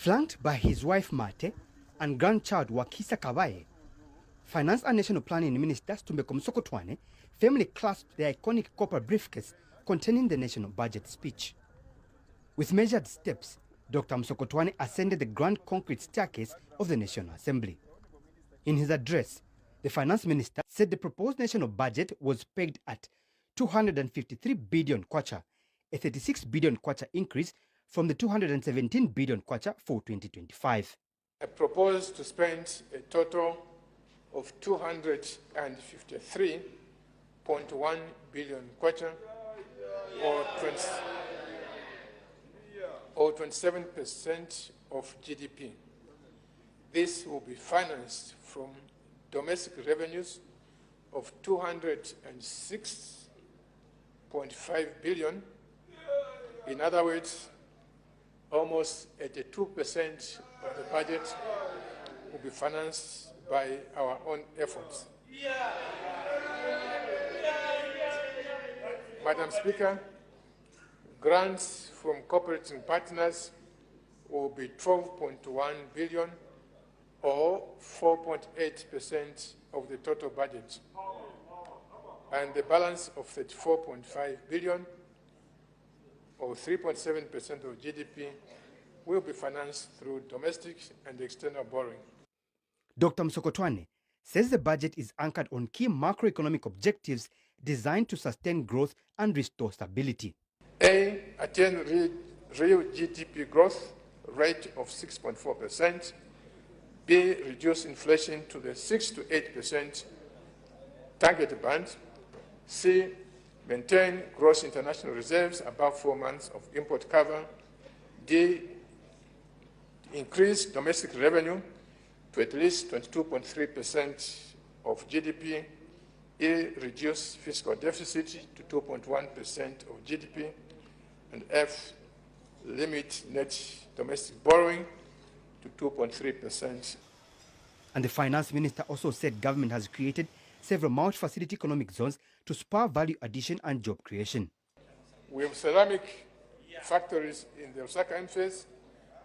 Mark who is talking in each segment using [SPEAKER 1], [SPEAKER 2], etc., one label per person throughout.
[SPEAKER 1] Flanked by his wife Mate and grandchild Wakisa Kabaye, Finance and National Planning Minister Tumbeko Msokotwane firmly clasped the iconic copper briefcase containing the national budget speech. With measured steps, Dr. Msokotwane ascended the grand concrete staircase of the National Assembly. In his address, the Finance Minister said the proposed national budget was pegged at 253 billion kwacha, a 36 billion kwacha increase from the 217 billion kwacha for 2025.
[SPEAKER 2] I propose to spend a total of 253.1 billion kwacha, or 27% of GDP. This will be financed from domestic revenues of 206.5 billion. In other words, almost 82% of the budget will be financed by our own efforts. Madam Speaker, grants from cooperating partners will be 12.1 billion, or 4.8% of the total budget, and the balance of 34.5 billion, or 3.7% of GDP, will be financed through domestic and external borrowing.
[SPEAKER 1] Dr. Msokotwane says the budget is anchored on key macroeconomic objectives designed to sustain growth and restore stability.
[SPEAKER 2] A, attain real GDP growth rate of 6.4%. B, reduce inflation to the 6 to 8% target band. C, maintain gross international reserves above 4 months of import cover. D, increase domestic revenue to at least 22.3% of GDP. E, reduce fiscal deficit to 2.1% of GDP. And F, limit net domestic borrowing to 2.3%.
[SPEAKER 1] And the Finance Minister also said government has created several multi-facility economic zones to spur value addition and job creation.
[SPEAKER 2] We have ceramic factories in the Lusaka phase.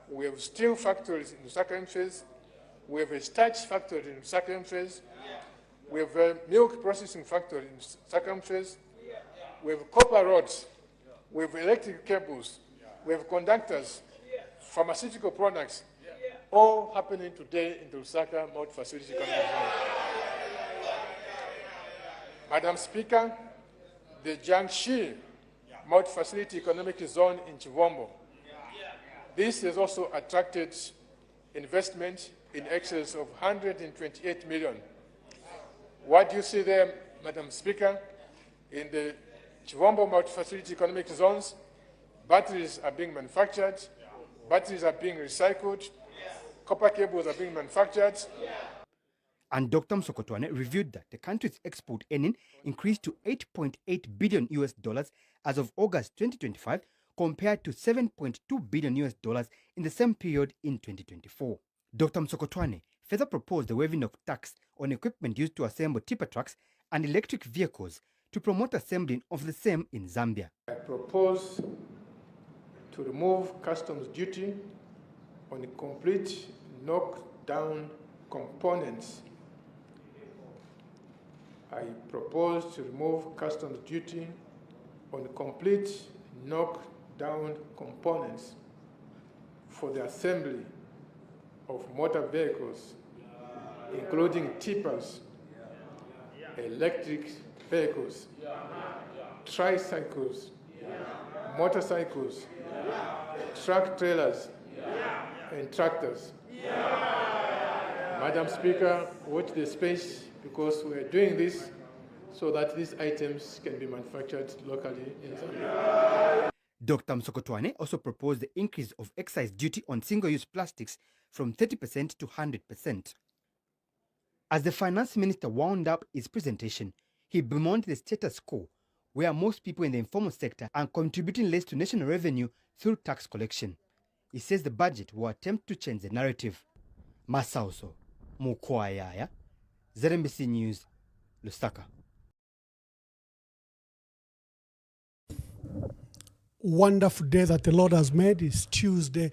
[SPEAKER 2] We have steel factories in the Lusaka phase. We have a starch factory in the Lusaka phase. We have a milk processing factory in the Lusaka phase. We have copper rods. We have electric cables. We have conductors, pharmaceutical products, all happening today in the Lusaka multi-facility economic zone. Madam Speaker, the Jiangxi multi-facility economic zone in Chivombo. This has also attracted investment in excess of 128 million. What do you see there, Madam Speaker? In the Chivombo multi-facility economic zones, batteries are being manufactured, batteries are being recycled, copper cables are being manufactured.
[SPEAKER 1] And Dr. Msokotwane reviewed that the country's export earning increased to $8.8 billion as of August 2025, compared to $7.2 billion in the same period in 2024. Dr. Msokotwane further proposed the waiving of tax on equipment used to assemble tipper trucks and electric vehicles to promote assembling of the same in Zambia.
[SPEAKER 2] I propose to remove customs duty on complete knockdown components. I propose to remove customs duty on complete knockdown components for the assembly of motor vehicles, including tippers, electric vehicles, tricycles, motorcycles, truck trailers, and tractors. Madam Speaker, watch the space, because we are doing this so that these items can be manufactured locally in Zambia.
[SPEAKER 1] Dr. Msokotwane also proposed the increase of excise duty on single-use plastics from 30% to 100%. As the Finance Minister wound up his presentation, he bemoaned the status quo, where most people in the informal sector are contributing less to national revenue through tax collection. He says the budget will attempt to change the narrative. Masauso Mukwayaya, ZMBC News, Lusaka.
[SPEAKER 3] Wonderful day that the Lord has made. It's Tuesday,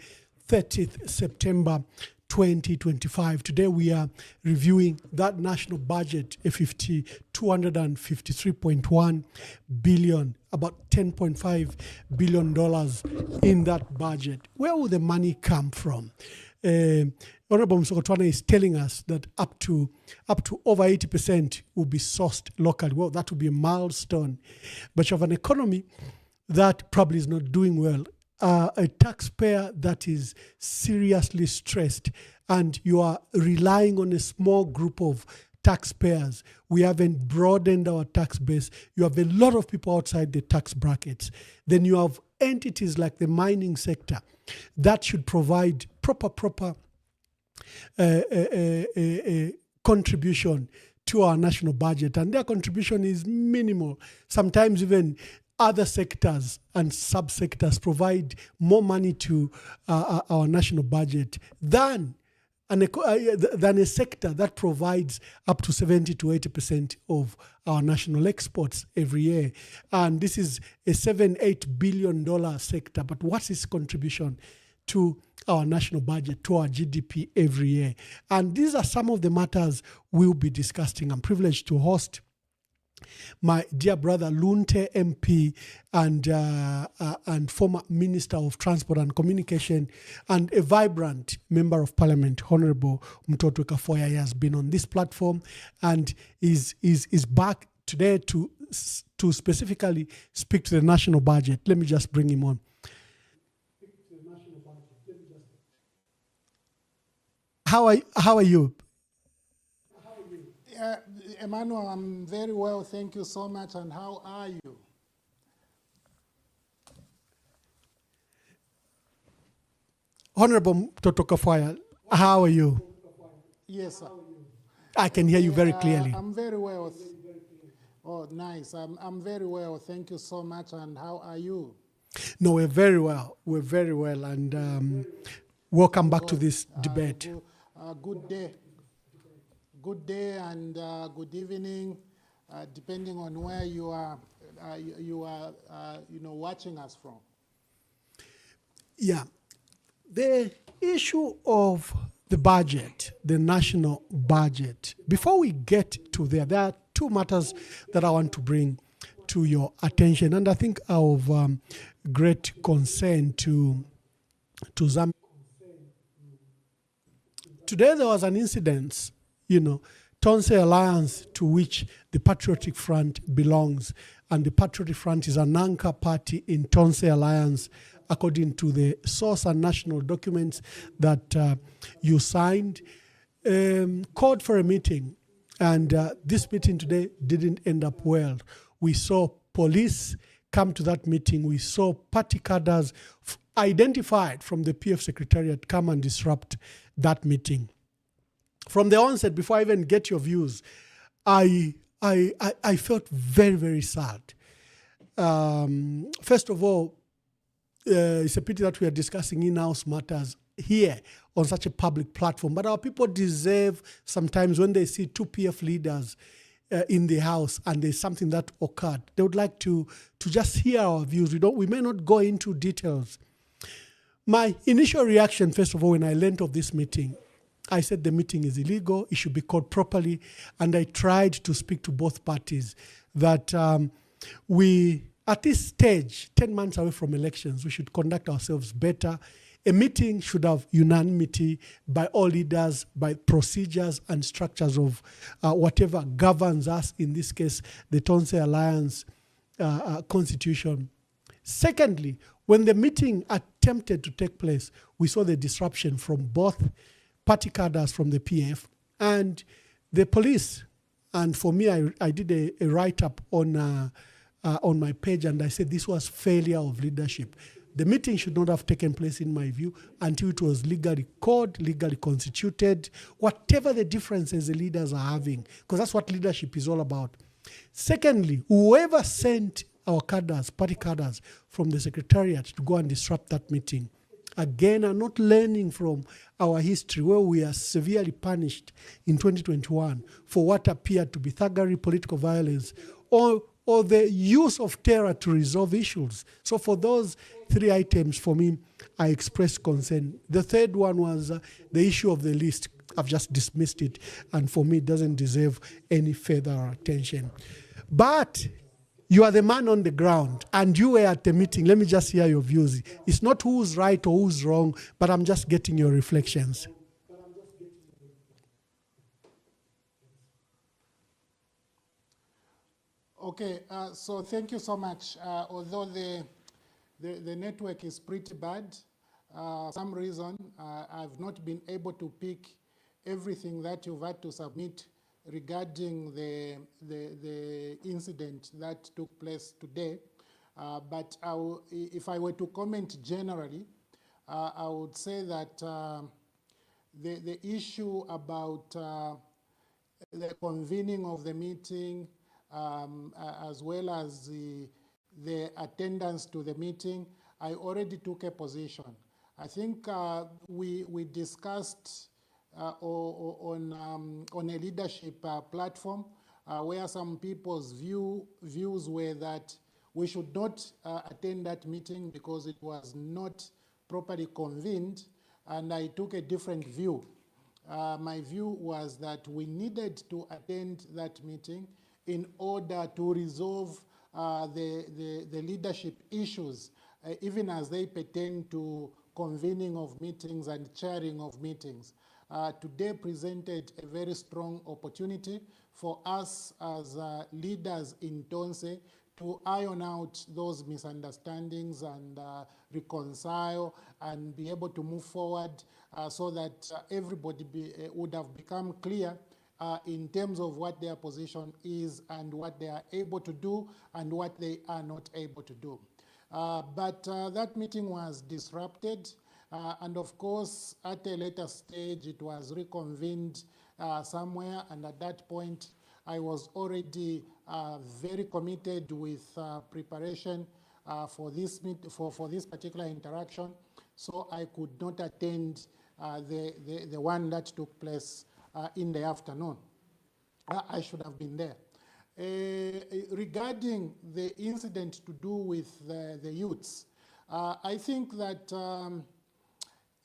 [SPEAKER 3] 30th September 2025. Today we are reviewing that national budget, a 253.1 billion, about $10.5 billion in that budget. Where will the money come from? Honorable Msokotwane is telling us that up to over 80% will be sourced locally. Well, that would be a milestone. But you have an economy that probably is not doing well, a taxpayer that is seriously stressed, and you are relying on a small group of taxpayers. We haven't broadened our tax base. You have a lot of people outside the tax brackets. Then you have entities like the mining sector that should provide proper contribution to our national budget, and their contribution is minimal. Sometimes even other sectors and subsectors provide more money to our national budget than a sector that provides up to 70 to 80% of our national exports every year. And this is a $7-8 billion sector. But what's its contribution to our national budget, to our GDP every year? And these are some of the matters we'll be discussing. I'm privileged to host my dear brother Lunte MP and former Minister of Transport and Communication and a vibrant Member of Parliament, Honorable Mtoto Kafoya. He has been on this platform and is back today to specifically speak to the national budget. Let me just bring him on. How are you?
[SPEAKER 4] Emmanuel, I'm very well, thank you so much. And how are you?
[SPEAKER 3] Honorable Toto Kafaya, how are you?
[SPEAKER 4] Yes, sir.
[SPEAKER 3] I can hear you very clearly.
[SPEAKER 4] I'm very well. Oh, nice. I'm very well, thank you so much. And how are you?
[SPEAKER 3] No, we're very well. We're very well. And welcome back to this debate.
[SPEAKER 4] Good day. Good day and good evening, depending on where you are watching us from.
[SPEAKER 3] Yeah, the issue of the budget, the national budget. Before we get to there are two matters that I want to bring to your attention, and I think of great concern to Zambia. Today there was an incident. Tonse Alliance, to which the Patriotic Front belongs, and the Patriotic Front is an anchor party in Tonse Alliance, according to the source and national documents that you signed, called for a meeting, and this meeting today didn't end up well. We saw police come to that meeting. We saw party cadres identified from the PF Secretariat come and disrupt that meeting. From the onset, before I even get your views, I felt very, very sad. First of all, it's a pity that we are discussing in-house matters here on such a public platform. But our people deserve sometimes, when they see two PF leaders in the house and there's something that occurred, they would like to just hear our views. We may not go into details. My initial reaction, first of all, when I learned of this meeting, I said the meeting is illegal, it should be called properly, and I tried to speak to both parties that we, at this stage, 10 months away from elections, we should conduct ourselves better. A meeting should have unanimity by all leaders, by procedures and structures of whatever governs us, in this case, the Tonse Alliance constitution. Secondly, when the meeting attempted to take place, we saw the disruption from both party cadres from the PF and the police. And for me, I did a write-up on my page, and I said this was failure of leadership. The meeting should not have taken place, in my view, until it was legally called, legally constituted, whatever the differences the leaders are having, because that's what leadership is all about. Secondly, whoever sent our cadres, party cadres, from the Secretariat to go and disrupt that meeting, again, are not learning from our history, where we are severely punished in 2021 for what appeared to be thuggery, political violence, or or the use of terror to resolve issues. So for those 3 items, for me, I expressed concern. The third one was the issue of the list. I've just dismissed it, and for me, it doesn't deserve any further attention. But you are the man on the ground, and you were at the meeting. Let me just hear your views. It's not who's right or who's wrong, but I'm just getting your reflections.
[SPEAKER 4] Okay, so thank you so much. Although the network is pretty bad, for some reason I've not been able to pick everything that you've had to submit regarding the incident that took place today. But if I were to comment generally, I would say that the issue about the convening of the meeting, as well as the attendance to the meeting, I already took a position. I think we discussed on a leadership platform where some people's views were that we should not attend that meeting because it was not properly convened, and I took a different view. My view was that we needed to attend that meeting in order to resolve the leadership issues, even as they pertain to convening of meetings and chairing of meetings. Today presented a very strong opportunity for us as leaders in Tonse to iron out those misunderstandings and reconcile and be able to move forward so that everybody would have become clear in terms of what their position is and what they are able to do and what they are not able to do. But that meeting was disrupted, and of course, at a later stage, it was reconvened somewhere, and at that point, I was already very committed with preparation for this particular interaction, so I could not attend the one that took place in the afternoon. I should have been there. Regarding the incident to do with the youths, I think that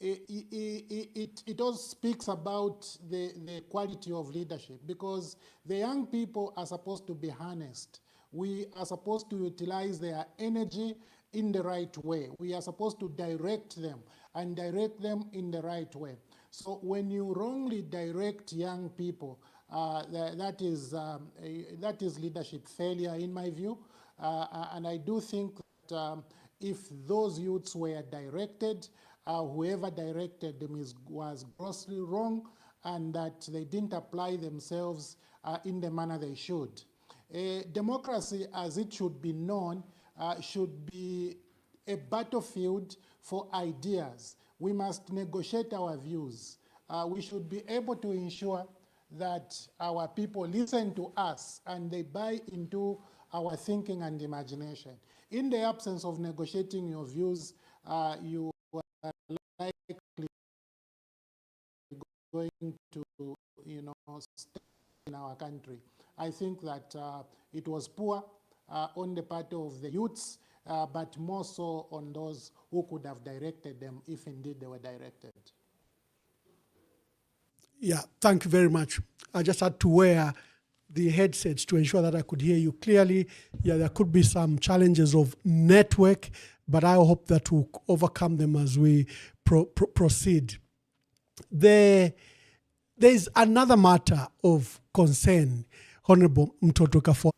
[SPEAKER 4] it all speaks about the quality of leadership, because the young people are supposed to be harnessed. We are supposed to utilize their energy in the right way. We are supposed to direct them and direct them in the right way. So when you wrongly direct young people, that is leadership failure in my view. And I do think that if those youths were directed, whoever directed them was grossly wrong, and that they didn't apply themselves in the manner they should. Democracy, as it should be known, should be a battlefield for ideas. We must negotiate our views. We should be able to ensure that our people listen to us and they buy into our thinking and imagination. In the absence of negotiating your views, you are likely going to, stay in our country. I think that it was poor on the part of the youths, but more so on those who could have directed them, if indeed they were directed.
[SPEAKER 3] Yeah, thank you very much. I just had to wear the headsets to ensure that I could hear you clearly. Yeah, there could be some challenges of network, but I hope that we'll overcome them as we proceed. There is another matter of concern, Honorable Mtotoka, for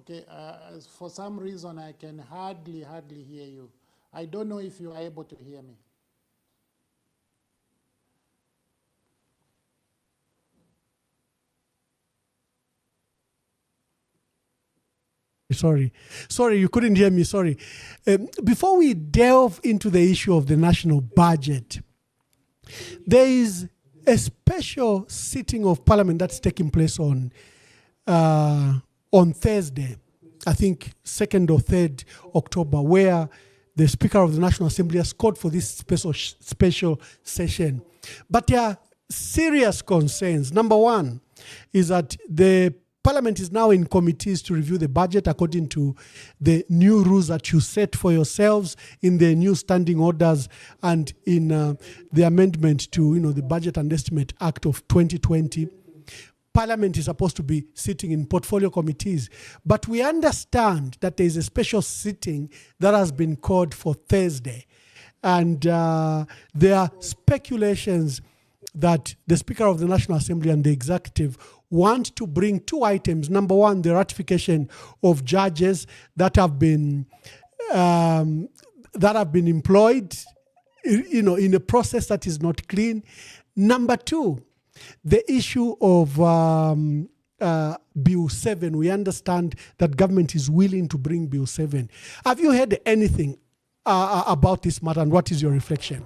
[SPEAKER 4] Okay, for some reason I can hardly hear you. I don't know if you are able to hear me.
[SPEAKER 3] Sorry, you couldn't hear me, sorry. Before we delve into the issue of the national budget, there is a special sitting of Parliament that's taking place on Thursday, I think 2nd or 3rd October, where the Speaker of the National Assembly has called for this special session. But there are serious concerns. Number one is that the Parliament is now in committees to review the budget according to the new rules that you set for yourselves in the new standing orders and in the amendment to the Budget and Estimate Act of 2020. Parliament is supposed to be sitting in portfolio committees, but we understand that there is a special sitting that has been called for Thursday, and there are speculations that the Speaker of the National Assembly and the Executive want to bring two items. Number one, the ratification of judges that have been employed, in a process that is not clean. Number two, the issue of Bill 7. We understand that government is willing to bring Bill 7. Have you heard anything about this matter, and what is your reflection?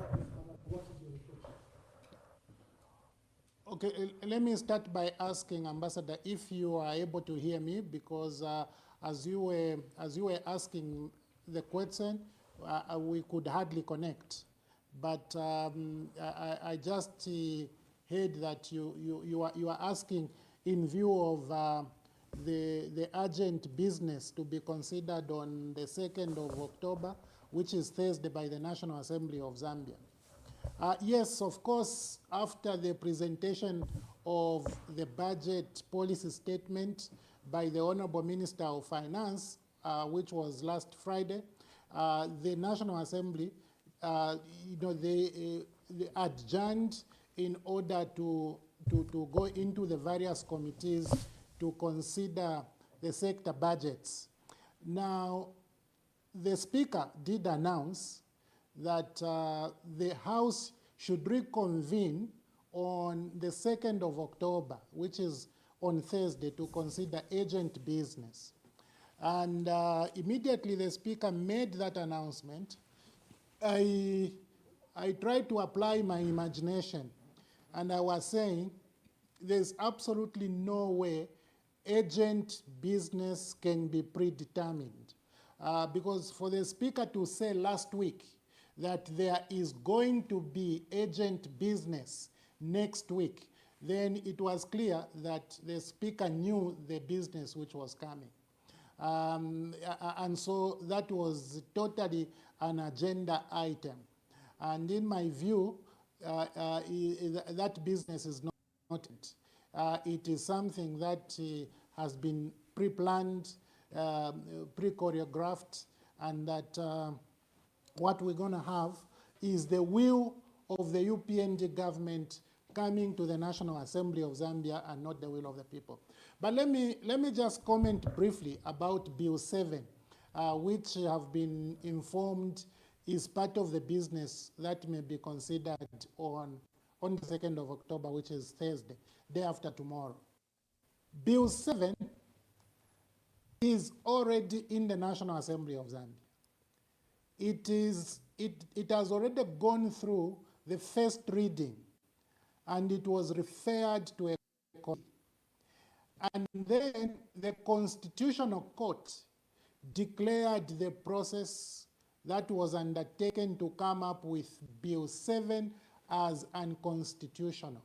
[SPEAKER 4] Okay, let me start by asking Ambassador if you are able to hear me, because as you were asking the question, we could hardly connect. But I just heard that you are asking in view of the urgent business to be considered on the 2nd of October, which is Thursday, by the National Assembly of Zambia. Yes, of course, after the presentation of the budget policy statement by the Honorable Minister of Finance, which was last Friday, the National Assembly, they adjourned in order to go into the various committees to consider the sector budgets. Now, the Speaker did announce that the House should reconvene on the 2nd of October, which is on Thursday, to consider urgent business. And immediately the Speaker made that announcement. I tried to apply my imagination, and I was saying there's absolutely no way urgent business can be predetermined. Because for the Speaker to say last week that there is going to be urgent business next week, then it was clear that the Speaker knew the business which was coming. And so that was totally an agenda item. And in my view, that business is not it is something that has been pre-planned, pre-choreographed, and that what we're going to have is the will of the UPND government coming to the National Assembly of Zambia, and not the will of the people. But let me just comment briefly about Bill 7, which have been informed is part of the business that may be considered on the 2nd of October, which is Thursday, day after tomorrow. Bill 7 is already in the National Assembly of Zambia. It has already gone through the first reading, and it was referred to a committee. And then the Constitutional Court declared the process that was undertaken to come up with Bill 7 as unconstitutional.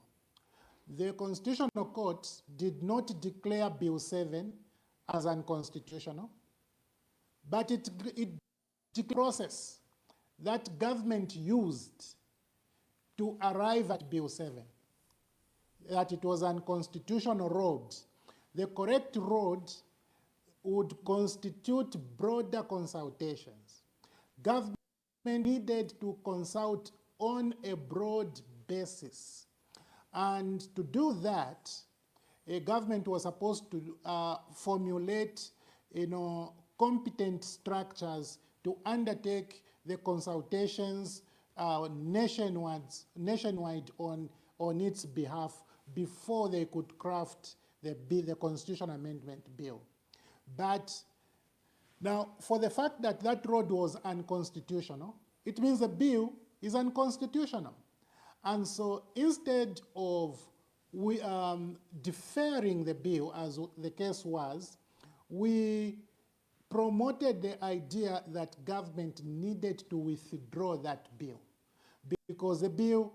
[SPEAKER 4] The Constitutional Court did not declare Bill 7 as unconstitutional, but it the process that government used to arrive at Bill 7, that it was an unconstitutional road. The correct road would constitute broader consultations. Government needed to consult on a broad basis. And to do that, a government was supposed to formulate, competent structures to undertake the consultations nationwide on its behalf before they could craft the constitutional amendment bill. But now, for the fact that that road was unconstitutional, it means the bill is unconstitutional. And so instead of deferring the bill, as the case was, we promoted the idea that government needed to withdraw that bill, because the bill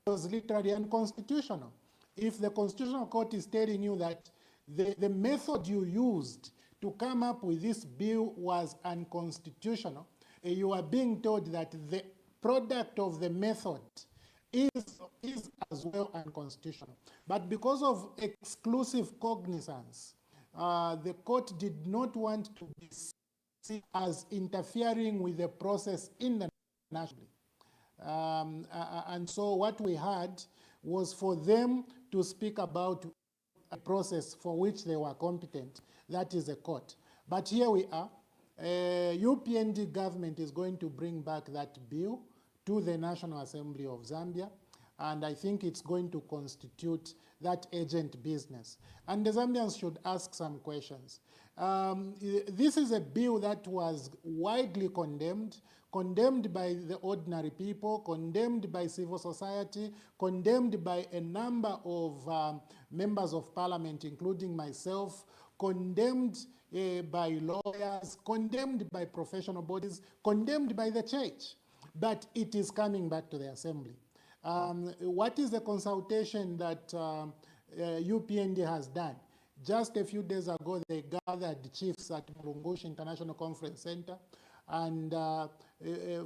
[SPEAKER 4] was literally unconstitutional. If the Constitutional Court is telling you that the method you used to come up with this bill was unconstitutional, you are being told that the product of the method is as well unconstitutional. But because of exclusive cognizance, the court did not want to be seen as interfering with the process in the national. And so what we had was for them to speak about a process for which they were competent, that is a court. But here we are. UPND government is going to bring back that bill to the National Assembly of Zambia, and I think it's going to constitute that urgent business. And the Zambians should ask some questions. This is a bill that was widely condemned by the ordinary people, condemned by civil society, condemned by a number of members of parliament, including myself, condemned by lawyers, condemned by professional bodies, condemned by the church. But it is coming back to the assembly. What is the consultation that UPND has done? Just a few days ago, they gathered chiefs at Mulungushi International Conference Center, and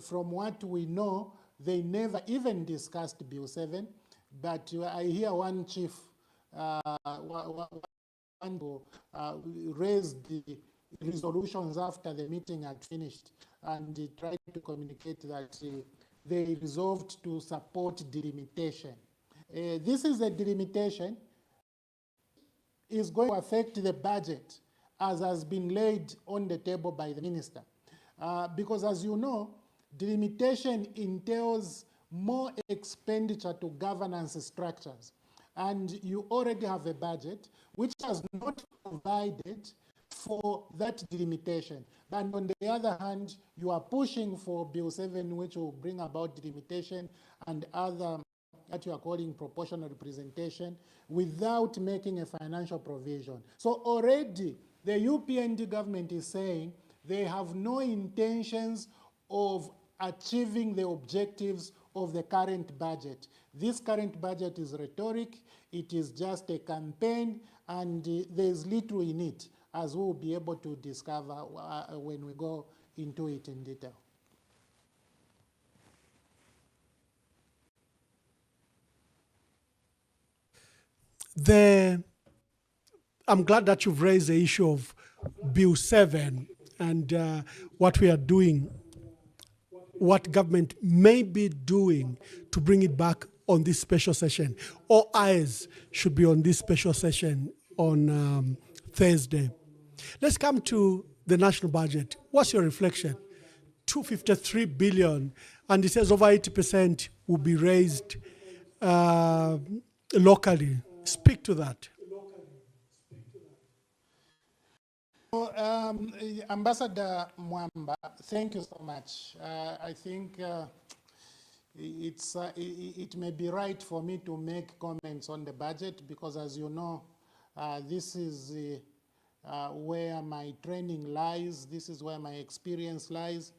[SPEAKER 4] from what we know, they never even discussed Bill 7, but I hear one chief raised the resolutions after the meeting had finished, and he tried to communicate that they resolved to support delimitation. This is a delimitation is going to affect the budget as has been laid on the table by the minister. Because as you know, delimitation entails more expenditure to governance structures. And you already have a budget which has not provided for that delimitation. But on the other hand, you are pushing for Bill 7, which will bring about delimitation and other, what you are calling proportional representation, without making a financial provision. So already, the UPND government is saying they have no intentions of achieving the objectives of the current budget. This current budget is rhetoric, it is just a campaign, and there's little in it, as we'll be able to discover when we go into it in detail.
[SPEAKER 3] I'm glad that you've raised the issue of Bill 7 and what we are doing, what government may be doing to bring it back on this special session. All eyes should be on this special session on Thursday. Let's come to the national budget. What's your reflection? 253 billion, and it says over 80% will be raised locally. Speak to that.
[SPEAKER 4] Ambassador Mwamba, thank you so much. I think it may be right for me to make comments on the budget because, as you know, this is where my training lies. This is where my experience lies.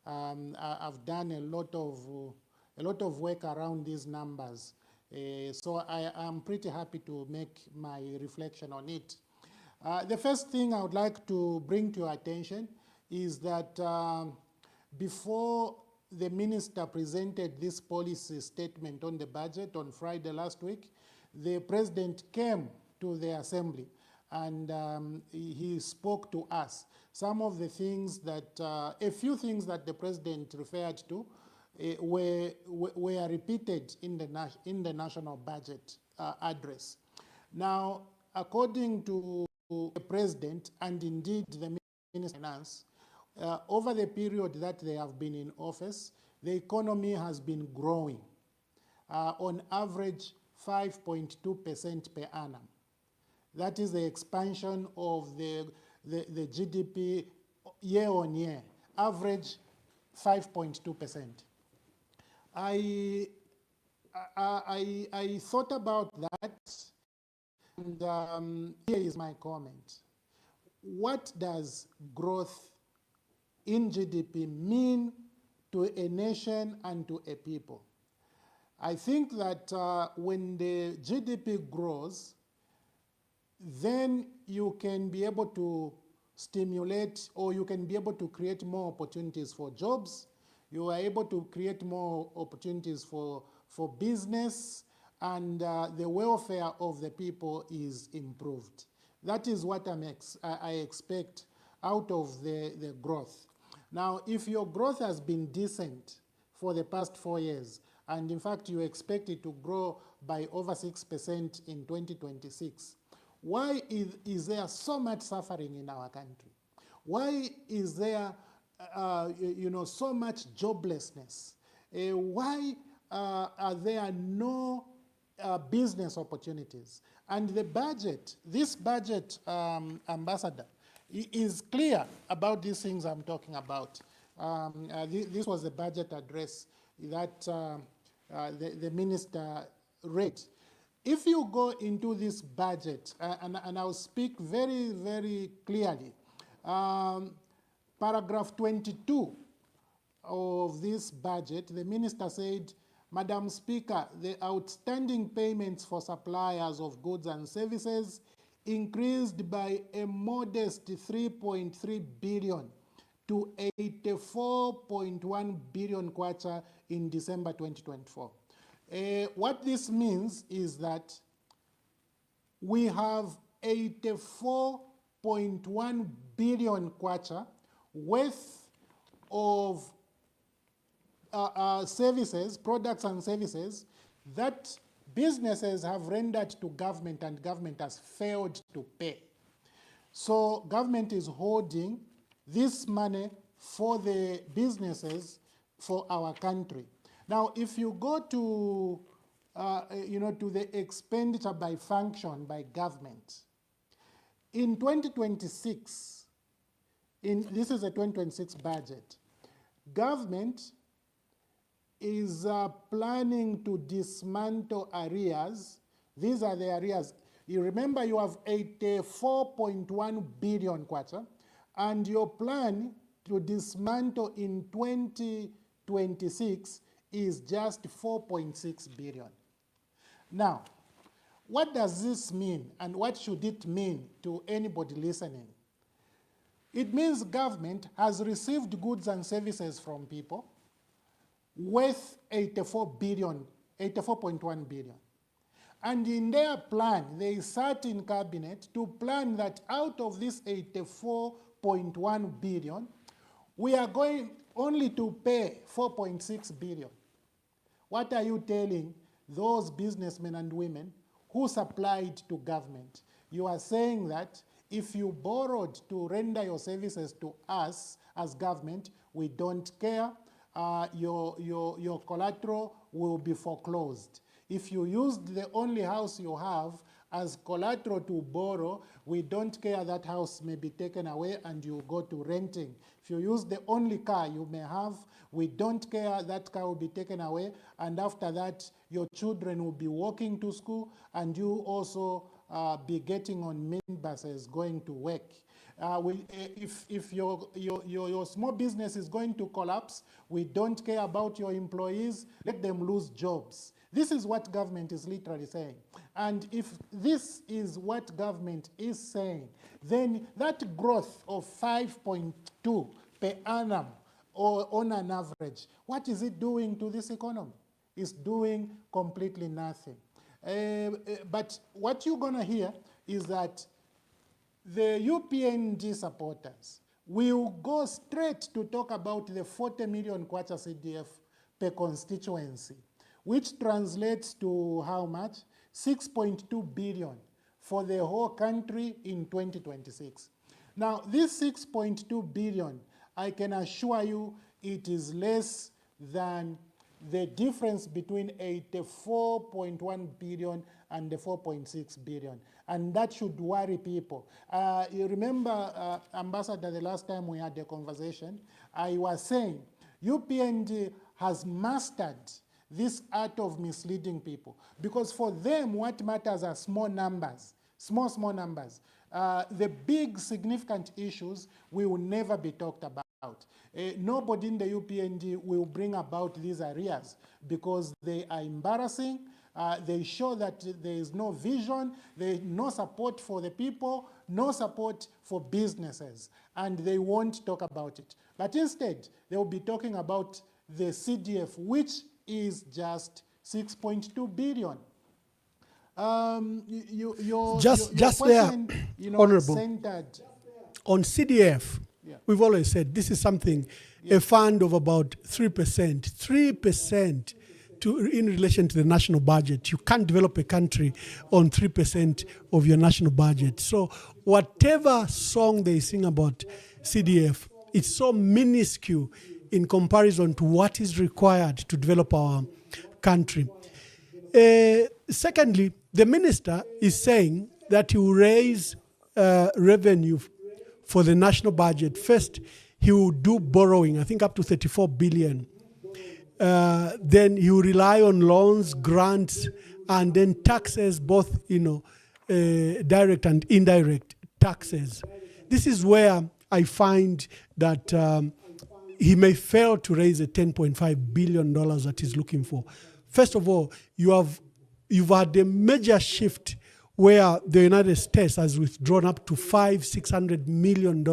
[SPEAKER 4] I've done a lot of work around these numbers. So I am pretty happy to make my reflection on it. The first thing I would like to bring to your attention is that before the minister presented this policy statement on the budget on Friday last week, the president came to the assembly and he spoke to us. Some of the things that, a few things that the president referred to were repeated in the national budget address. Now, according to the president and indeed the Minister of Finance, over the period that they have been in office, the economy has been growing on average 5.2% per annum. That is the expansion of the GDP year on year, average 5.2%. I thought about that, and here is my comment. What does growth in GDP mean to a nation and to a people? I think that when the GDP grows, then you can be able to stimulate, or you can be able to create more opportunities for jobs. You are able to create more opportunities for business, and the welfare of the people is improved. That is what I expect out of the growth. Now, if your growth has been decent for the past 4 years, and in fact you expect it to grow by over 6% in 2026, why is there so much suffering in our country? Why is there so much joblessness? Why are there no business opportunities? And the budget, this budget, Ambassador, is clear about these things I'm talking about. This was the budget address that the minister read. If you go into this budget, and I'll speak very, very clearly, paragraph 22 of this budget, the minister said, Madam Speaker, the outstanding payments for suppliers of goods and services increased by a modest 3.3 billion to 84.1 billion kwacha in December 2024. What this means is that we have 84.1 billion kwacha worth of services, products and services that businesses have rendered to government and government has failed to pay. So government is holding this money for the businesses for our country. Now, if you go to, to the expenditure by function by government, in 2026, this is a 2026 budget, government is planning to dismantle arrears. These are the arrears. You remember you have 84.1 billion kwacha, and your plan to dismantle in 2026 is just 4.6 billion. Now, what does this mean, and what should it mean to anybody listening? It means government has received goods and services from people worth 84.1 billion. And in their plan, they sat in cabinet to plan that out of this 84.1 billion, we are going only to pay 4.6 billion. What are you telling those businessmen and women who supplied to government? You are saying that if you borrowed to render your services to us as government, we don't care. Your collateral will be foreclosed. If you used the only house you have as collateral to borrow, we don't care, that house may be taken away and you go to renting. If you use the only car you may have, we don't care, that car will be taken away, and after that your children will be walking to school and you also be getting on minibuses going to work. If your small business is going to collapse, we don't care about your employees, let them lose jobs. This is what government is literally saying. And if this is what government is saying, then that growth of 5.2 per annum or on an average, what is it doing to this economy? It's doing completely nothing. But what you're going to hear is that the UPNG supporters will go straight to talk about the 40 million kwacha CDF per constituency, which translates to how much? 6.2 billion for the whole country in 2026. Now, this 6.2 billion, I can assure you it is less than the difference between 84.1 billion and the 4.6 billion. And that should worry people. You remember, Ambassador, the last time we had a conversation, I was saying UPNG has mastered this art of misleading people. Because for them, what matters are small numbers, small numbers. The big significant issues will never be talked about. Nobody in the UPND will bring about these arrears because they are embarrassing. They show that there is no vision, there is no support for the people, no support for businesses, and they won't talk about it. But instead, they will be talking about the CDF, which is just 6.2 billion. Your question,
[SPEAKER 3] Honorable,
[SPEAKER 4] centered
[SPEAKER 3] on CDF, we've always said this is something, a fund of about 3% in relation to the national budget. You can't develop a country on 3% of your national budget. So whatever song they sing about CDF, it's so minuscule in comparison to what is required to develop our country. Secondly, the minister is saying that he will raise revenue for the national budget. First, he will do borrowing, I think up to 34 billion. Then he will rely on loans, grants, and then taxes, both direct and indirect taxes. This is where I find that he may fail to raise the $10.5 billion that he's looking for. First of all, you've had a major shift where the United States has withdrawn up to $600 million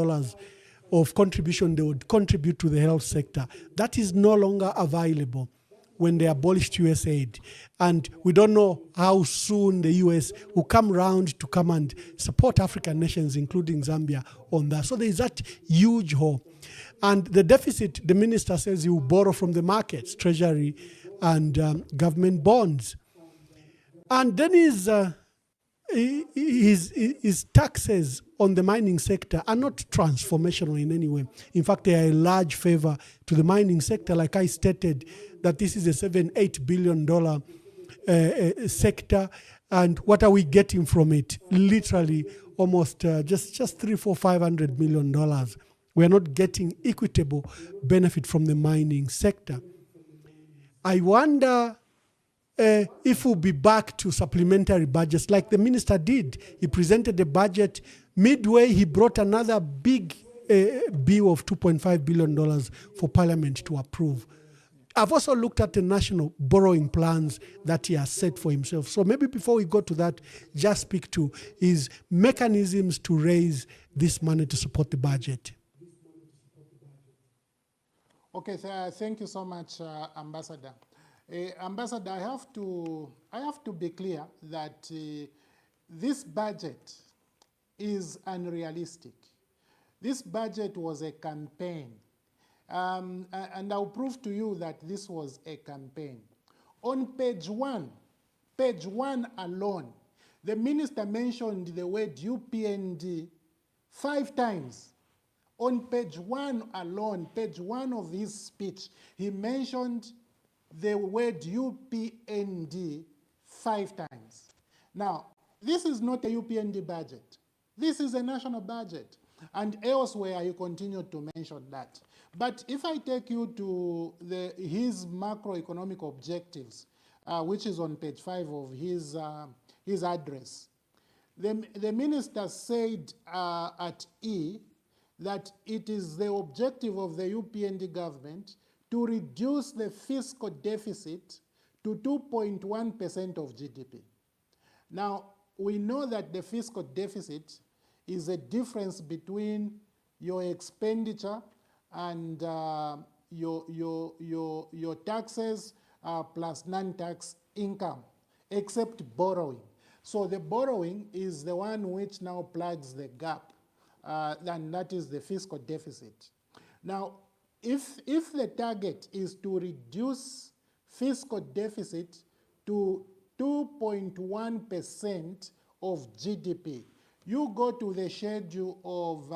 [SPEAKER 3] of contribution they would contribute to the health sector. That is no longer available when they abolished US aid. And we don't know how soon the US will come around to come and support African nations, including Zambia, on that. So there is that huge hole. And the deficit, the minister says he will borrow from the markets, treasury, and government bonds. And then his taxes on the mining sector are not transformational in any way. In fact, they are a large favor to the mining sector. Like I stated, that this is a $7-8 billion sector. And what are we getting from it? Literally almost just $500 million. We are not getting equitable benefit from the mining sector. I wonder if we'll be back to supplementary budgets like the minister did. He presented the budget. Midway, he brought another big bill of $2.5 billion for Parliament to approve. I've also looked at the national borrowing plans that he has set for himself. So maybe before we go to that, just speak to his mechanisms to raise this money to support the budget.
[SPEAKER 4] Okay, thank you so much, Ambassador. Ambassador, I have to be clear that this budget is unrealistic. This budget was a campaign. And I'll prove to you that this was a campaign. On page one alone, the minister mentioned the word UPND 5 times. On page one alone, page one of his speech, he mentioned the word UPND 5 times. Now, this is not a UPND budget. This is a national budget. And elsewhere, he continued to mention that. But if I take you to his macroeconomic objectives, which is on page 5 of his address, the minister said at E that it is the objective of the UPND government to reduce the fiscal deficit to 2.1% of GDP. Now, we know that the fiscal deficit is a difference between your expenditure and your taxes plus non-tax income, except borrowing. So the borrowing is the one which now plugs the gap, and that is the fiscal deficit. Now, if the target is to reduce fiscal deficit to 2.1% of GDP, you go to the schedule of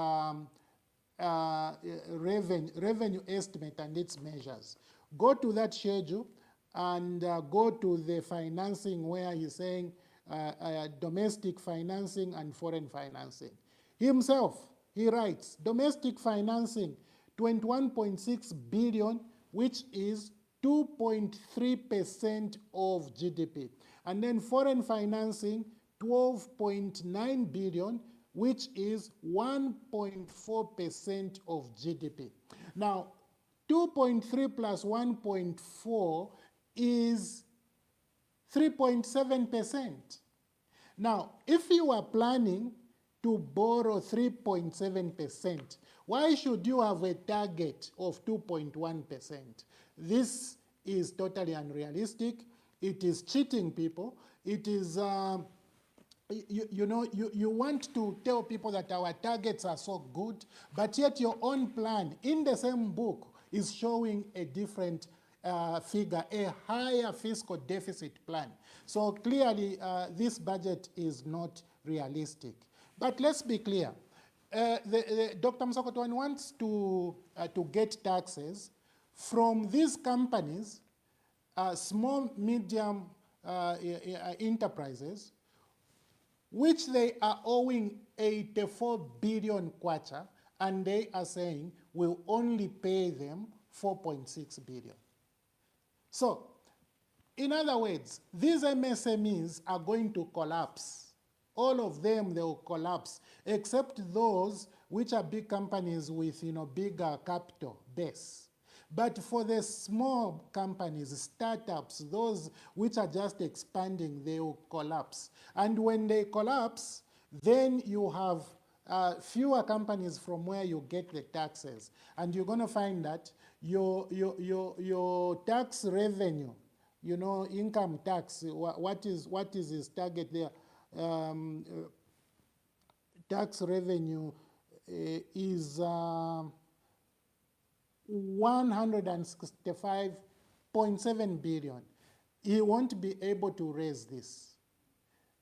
[SPEAKER 4] revenue estimate and its measures. Go to that schedule and go to the financing where he's saying domestic financing and foreign financing. Himself, he writes, domestic financing, 21.6 billion, which is 2.3% of GDP. And then foreign financing, 12.9 billion, which is 1.4% of GDP. Now, 2.3 plus 1.4 is 3.7%. Now, if you are planning to borrow 3.7%, why should you have a target of 2.1%? This is totally unrealistic. It is cheating people. It is, you want to tell people that our targets are so good, but yet your own plan in the same book is showing a different figure, a higher fiscal deficit plan. So clearly, this budget is not realistic. But let's be clear. Dr. Msokotwane wants to get taxes from these companies, small, medium enterprises, which they are owing 84 billion kwacha, and they are saying we'll only pay them 4.6 billion. So, in other words, these MSMEs are going to collapse. All of them, they will collapse, except those which are big companies with bigger capital base. But for the small companies, startups, those which are just expanding, they will collapse. And when they collapse, then you have fewer companies from where you get the taxes. And you're going to find that your tax revenue, income tax, what is his target there? Tax revenue is 165.7 billion. He won't be able to raise this.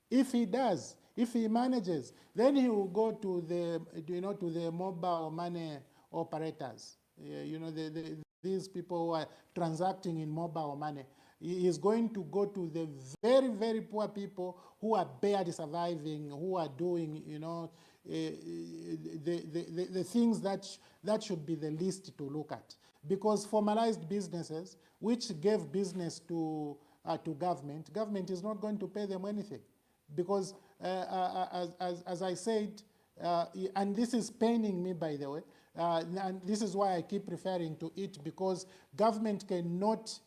[SPEAKER 4] If he does, if he manages, then he will go to the, to the mobile money operators. These people who are transacting in mobile money. He is going to go to the very, very poor people who are barely surviving, who are doing, the things that should be the least to look at. Because formalized businesses, which gave business to government is not going to pay them anything. Because as I said, and this is paining me, by the way, and this is why I keep referring to it, because government cannot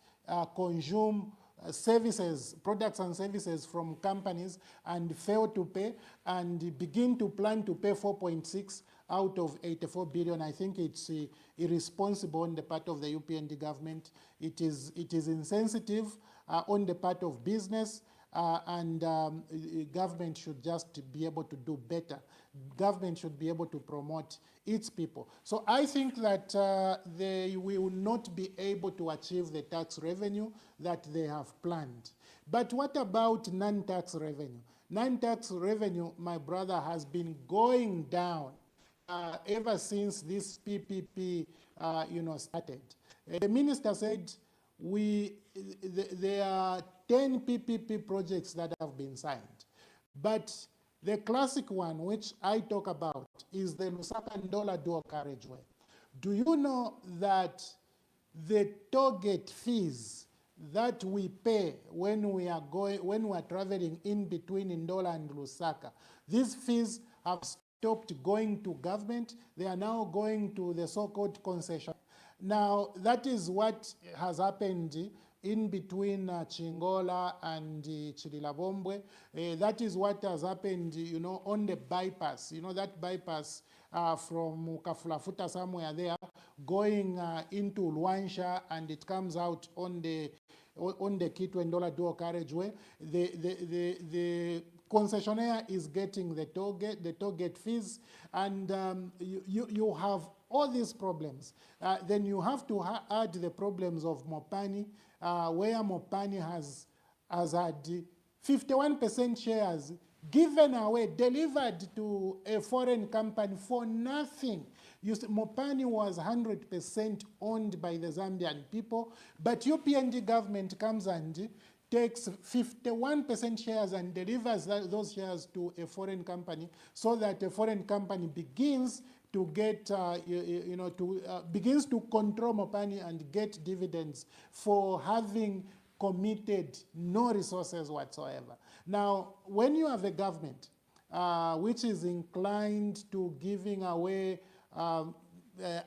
[SPEAKER 4] consume services, products and services from companies and fail to pay and begin to plan to pay 4.6 out of 84 billion. I think it's irresponsible on the part of the UPND government. It is insensitive on the part of business, and government should just be able to do better. Government should be able to promote its people. So I think that they will not be able to achieve the tax revenue that they have planned. But what about non-tax revenue? Non-tax revenue, my brother, has been going down ever since this PPP started. The minister said there are 10 PPP projects that have been signed. But the classic one, which I talk about, is the Lusaka-Ndola dual carriageway. Do you know that the toll gate fees that we pay when we are traveling in between Ndola and Lusaka, these fees have stopped going to government. They are now going to the so-called concession. Now, that is what has happened in between Chingola and Chililabombwe. That is what has happened, on the bypass. That bypass from Kafulafuta somewhere there, going into Luansha, and it comes out on the Kitwe-Ndola dual carriageway. The concessionaire is getting the toll gate fees, and you have all these problems. Then you have to add the problems of Mopani, where Mopani has had 51% shares given away, delivered to a foreign company for nothing. Mopani was 100% owned by the Zambian people, but UPND government comes and takes 51% shares and delivers those shares to a foreign company, so that a foreign company begins to get, begins to control Mopani and get dividends for having committed no resources whatsoever. Now, when you have a government which is inclined to giving away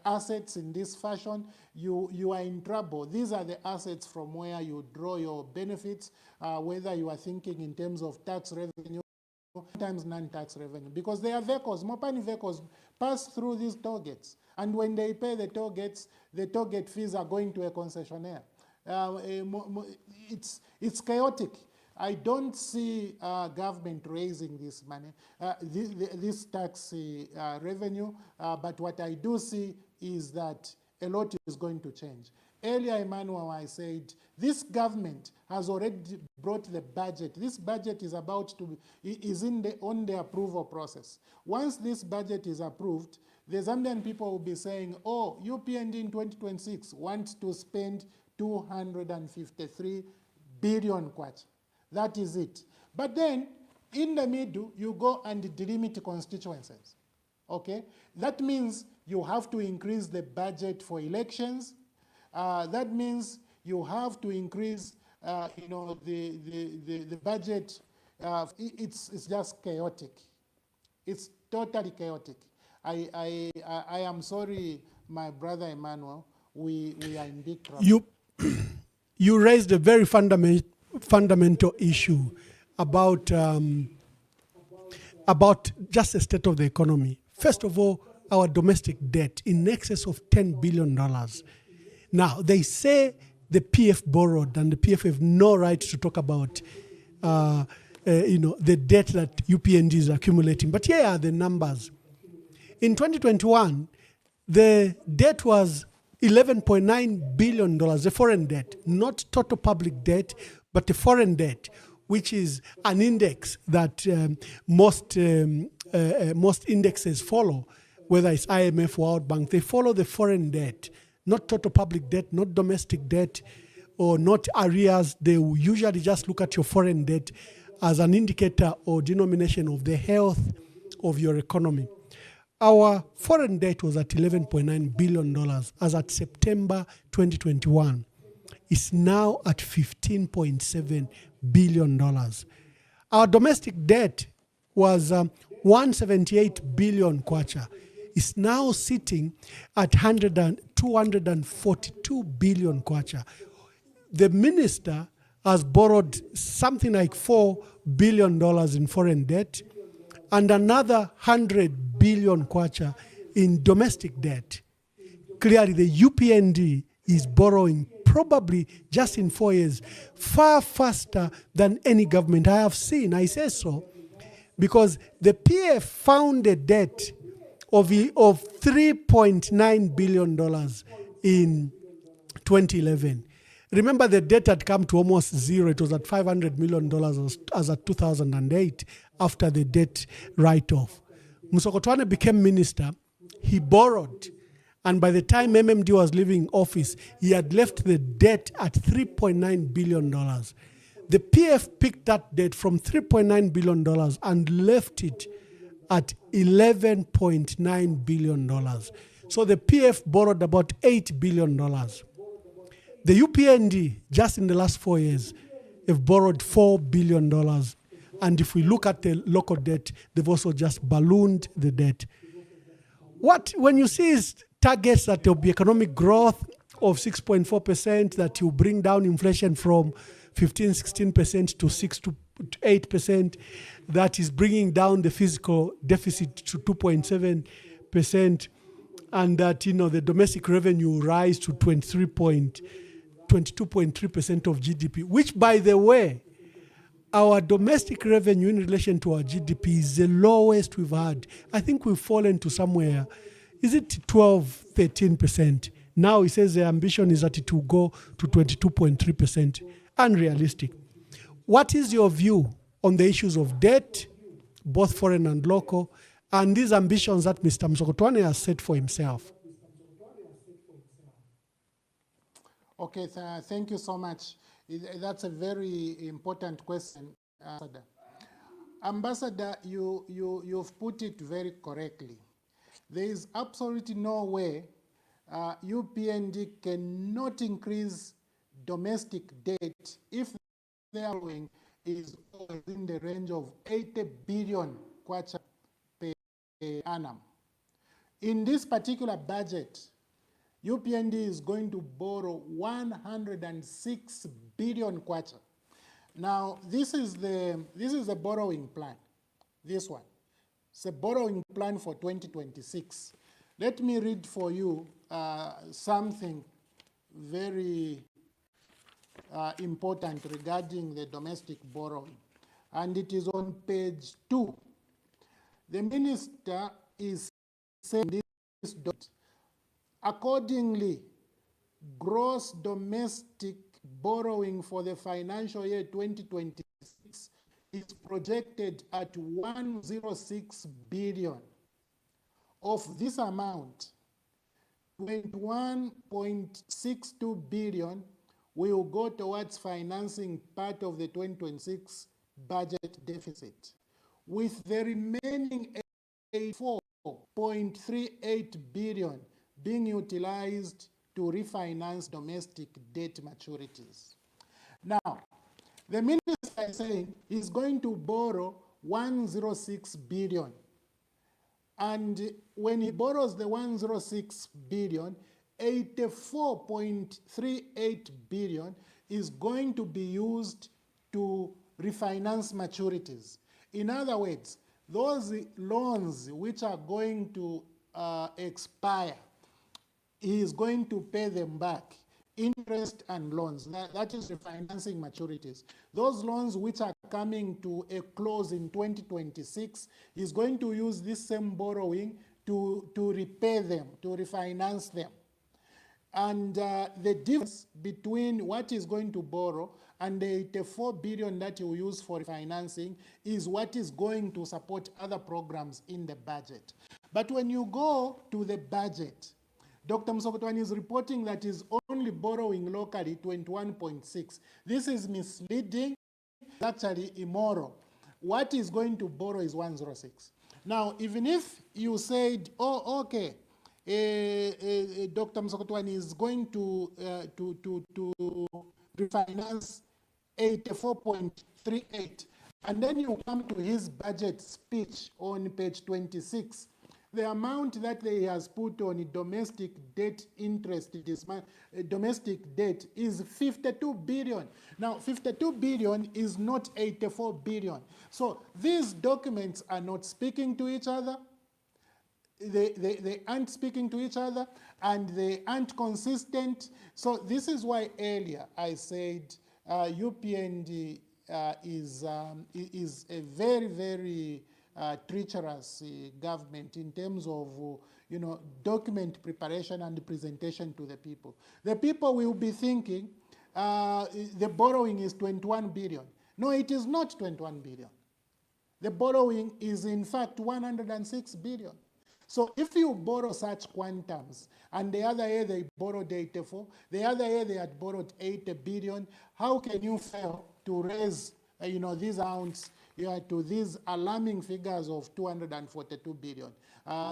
[SPEAKER 4] assets in this fashion, you are in trouble. These are the assets from where you draw your benefits, whether you are thinking in terms of tax revenue, sometimes non-tax revenue, because they are vehicles, mopani vehicles pass through these toll gates. And when they pay the toll gates, the toll gate fees are going to a concessionaire. It's chaotic. I don't see government raising this money, this tax revenue, but what I do see is that a lot is going to change. Earlier, Emmanuel, I said, this government has already brought the budget. This budget is on the approval process. Once this budget is approved, the Zambian people will be saying, oh, UPND in 2026 wants to spend 253 billion kwacha. That is it. But then, in the middle, you go and delimit constituencies. Okay? That means you have to increase the budget for elections. That means you have to increase, the budget. It's just chaotic. It's totally chaotic. I am sorry, my brother Emmanuel. We are in big trouble.
[SPEAKER 3] You raised a very fundamental issue about just the state of the economy. First of all, our domestic debt in excess of $10 billion. Now, they say the PF borrowed, and the PF have no right to talk about the debt that UPND is accumulating. But here are the numbers. In 2021, the debt was $11.9 billion, the foreign debt, not total public debt, but the foreign debt, which is an index that most indexes follow, whether it's IMF or World Bank. They follow the foreign debt, not total public debt, not domestic debt, or not arrears. They will usually just look at your foreign debt as an indicator or denomination of the health of your economy. Our foreign debt was at $11.9 billion as at September 2021. It's now at $15.7 billion. Our domestic debt was 178 billion kwacha. It's now sitting at 242 billion kwacha. The minister has borrowed something like $4 billion in foreign debt and another 100 billion kwacha in domestic debt. Clearly, the UPND is borrowing probably just in 4 years far faster than any government I have seen. I say so because the PF found a debt of $3.9 billion in 2011. Remember, the debt had come to almost zero. It was at $500 million as at 2008 after the debt write-off. Musokotwane became minister. He borrowed. And by the time MMD was leaving office, he had left the debt at $3.9 billion. The PF picked that debt from $3.9 billion and left it at $11.9 billion. So the PF borrowed about $8 billion. The UPND, just in the last 4 years, have borrowed $4 billion. And if we look at the local debt, they've also just ballooned the debt. When you see targets that there will be economic growth of 6.4%, that you bring down inflation from 16% to 6 to 8%, that is bringing down the fiscal deficit to 2.7%, and that the domestic revenue will rise to 22.3% of GDP, which, by the way, our domestic revenue in relation to our GDP is the lowest we've had. I think we've fallen to somewhere, is it 12, 13%? Now he says the ambition is that it will go to 22.3%. Unrealistic. What is your view on the issues of debt, both foreign and local, and these ambitions that Mr. Musokotwane has set for himself?
[SPEAKER 4] Okay, thank you so much. That's a very important question, Ambassador. Ambassador, you've put it very correctly. There is absolutely no way UPND cannot increase domestic debt if the borrowing is in the range of 80 billion kwacha per annum. In this particular budget, UPND is going to borrow 106 billion kwacha. Now, this is the borrowing plan, this one. It's a borrowing plan for 2026. Let me read for you something very important regarding the domestic borrowing. And it is on page 2. The minister is saying this, accordingly, gross domestic borrowing for the financial year 2026 is projected at 106 billion. Of this amount, 21.62 billion will go towards financing part of the 2026 budget deficit, with the remaining 84.38 billion being utilized to refinance domestic debt maturities. Now, the minister is saying he's going to borrow 106 billion. And when he borrows the 106 billion, 84.38 billion is going to be used to refinance maturities. In other words, those loans which are going to expire, he is going to pay them back, interest and loans. That is refinancing maturities. Those loans which are coming to a close in 2026, he's going to use this same borrowing to repay them, to refinance them. And the difference between what he's going to borrow and the 84 billion that he will use for refinancing is what is going to support other programs in the budget. But when you go to the budget, Dr. Msokotwane is reporting that he's only borrowing locally 21.6. This is misleading, actually immoral. What he's going to borrow is 106. Now, even if you said, oh, okay, Dr. Msokotwane is going to refinance 84.38, and then you come to his budget speech on page 26, the amount that he has put on domestic debt interest, domestic debt, is 52 billion. Now, 52 billion is not 84 billion. So these documents are not speaking to each other. They aren't speaking to each other, and they aren't consistent. So this is why earlier I said UPND is a very, very treacherous government in terms of document preparation and presentation to the people. The people will be thinking the borrowing is 21 billion. No, it is not 21 billion. The borrowing is in fact 106 billion. So if you borrow such quantums, and the other year they borrowed 84, the other year they had borrowed 80 billion, how can you fail to raise these amounts to these alarming figures of 242 billion?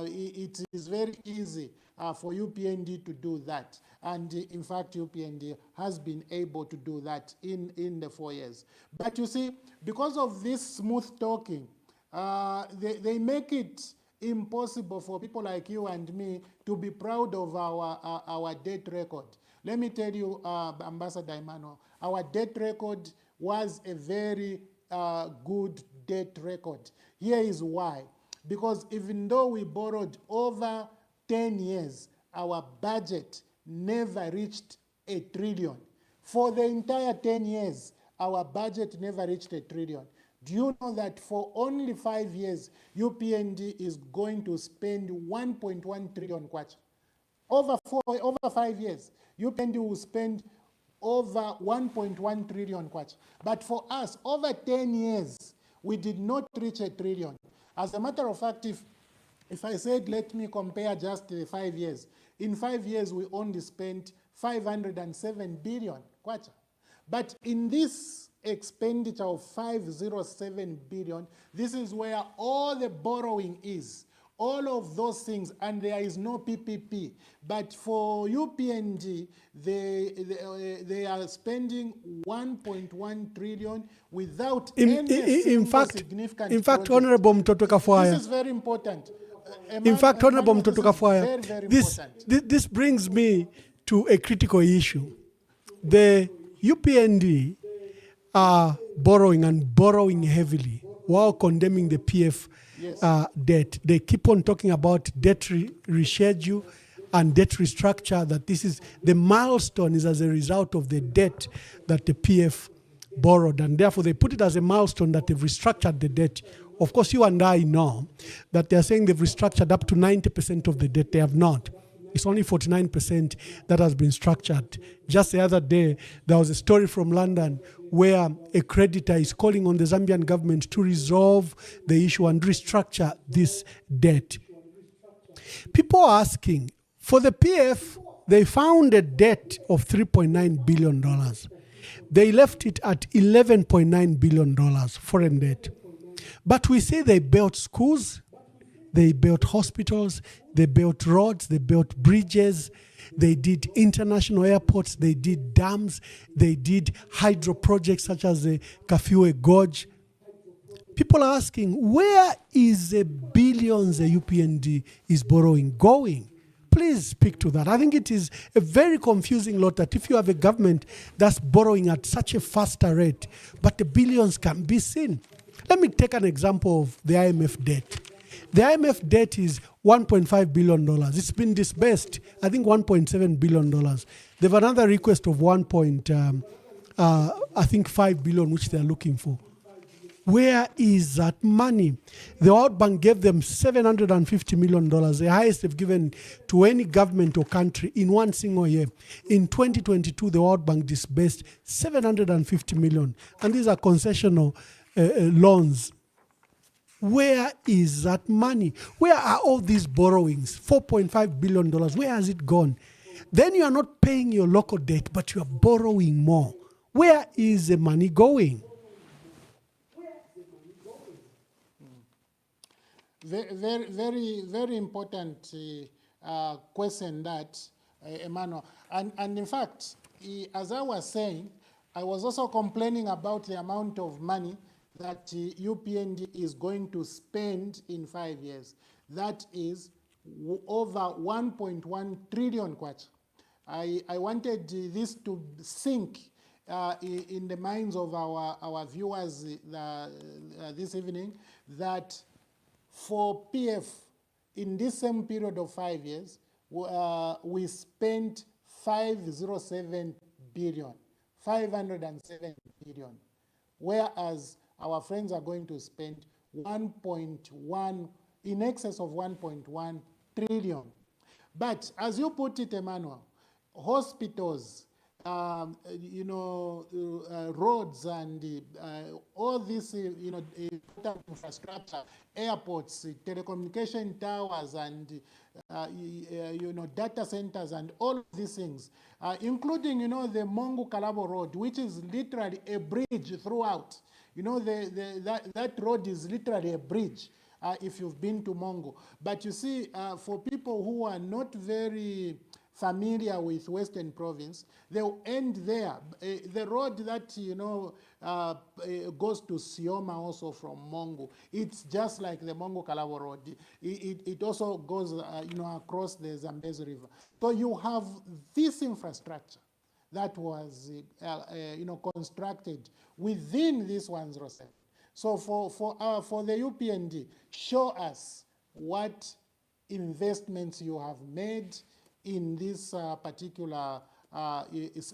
[SPEAKER 4] It is very easy for UPND to do that. And in fact, UPND has been able to do that in the 4 years. But you see, because of this smooth talking, they make it impossible for people like you and me to be proud of our debt record. Let me tell you, Ambassador Emmanuel, our debt record was a very good debt record. Here is why. Because even though we borrowed over 10 years, our budget never reached $1 trillion. For the entire 10 years, our budget never reached $1 trillion. Do you know that for only 5 years, UPND is going to spend 1.1 trillion kwacha? Over 5 years, UPND will spend over 1.1 trillion kwacha. But for us, over 10 years, we did not reach $1 trillion. As a matter of fact, if I said, let me compare just the 5 years, in 5 years, we only spent 507 billion kwacha. But in this expenditure of 507 billion, this is where all the borrowing is. All of those things, and there is no PPP. But for UPND, they are spending 1.1 trillion without any significant
[SPEAKER 3] in fact,
[SPEAKER 4] project.
[SPEAKER 3] Honorable Mtoto Kafwaya.
[SPEAKER 4] This is very important.
[SPEAKER 3] In fact, Honorable
[SPEAKER 4] Emmanuel,
[SPEAKER 3] Mtoto Kafwaya,
[SPEAKER 4] very
[SPEAKER 3] this,
[SPEAKER 4] important.
[SPEAKER 3] this brings me to a critical issue. The UPND are borrowing and borrowing heavily while condemning the PF debt. They keep on talking about debt reschedule and debt restructure, that this is the milestone is as a result of the debt that the PF borrowed, and therefore they put it as a milestone that they've restructured the debt. Of course, you and I know that they're saying they've restructured up to 90% of the debt. They have not. It's only 49% that has been structured. Just the other day, there was a story from London where a creditor is calling on the Zambian government to resolve the issue and restructure this debt. People are asking, for the PF, they found a debt of $3.9 billion. They left it at $11.9 billion foreign debt. But we say they built schools, they built hospitals, they built roads, they built bridges, they did international airports, they did dams, they did hydro projects such as the Kafue Gorge. People are asking, where is the billions the UPND is borrowing going? Please speak to that. I think it is a very confusing lot that if you have a government that's borrowing at such a faster rate, but the billions can be seen. Let me take an example of the IMF debt. The IMF debt is $1.5 billion. It's been disbursed, I think, $1.7 billion. They have another request of $5 billion, which they're looking for. Where is that money? The World Bank gave them $750 million, the highest they've given to any government or country in one single year. In 2022, the World Bank disbursed $750 million. And these are concessional loans. Where is that money? Where are all these borrowings? $4.5 billion. Where has it gone? Then you are not paying your local debt, but you are borrowing more. Where is the money going?
[SPEAKER 4] Very important question that, Emmanuel. And in fact, as I was saying, I was also complaining about the amount of money that UPND is going to spend in 5 years. That is over 1.1 trillion kwacha. I wanted this to sink in the minds of our viewers this evening, that for PF, in this same period of 5 years, we spent 507 billion, 507 billion, whereas our friends are going to spend 1.1, in excess of 1.1 trillion. But as you put it, Emmanuel, hospitals, roads and all this, infrastructure, airports, telecommunication towers, and data centers, and all of these things, including the Mongo Kalabo Road, which is literally a bridge throughout. That road is literally a bridge. If you've been to Mongo. But you see, for people who are not very familiar with Western Province, they'll end there. The road that, goes to Sioma also from Mongo, it's just like the Mongo Kalabo Road. It also goes, across the Zambezi River. So you have this infrastructure that was, constructed within this 107. So for the UPND, show us what investments you have made in this particular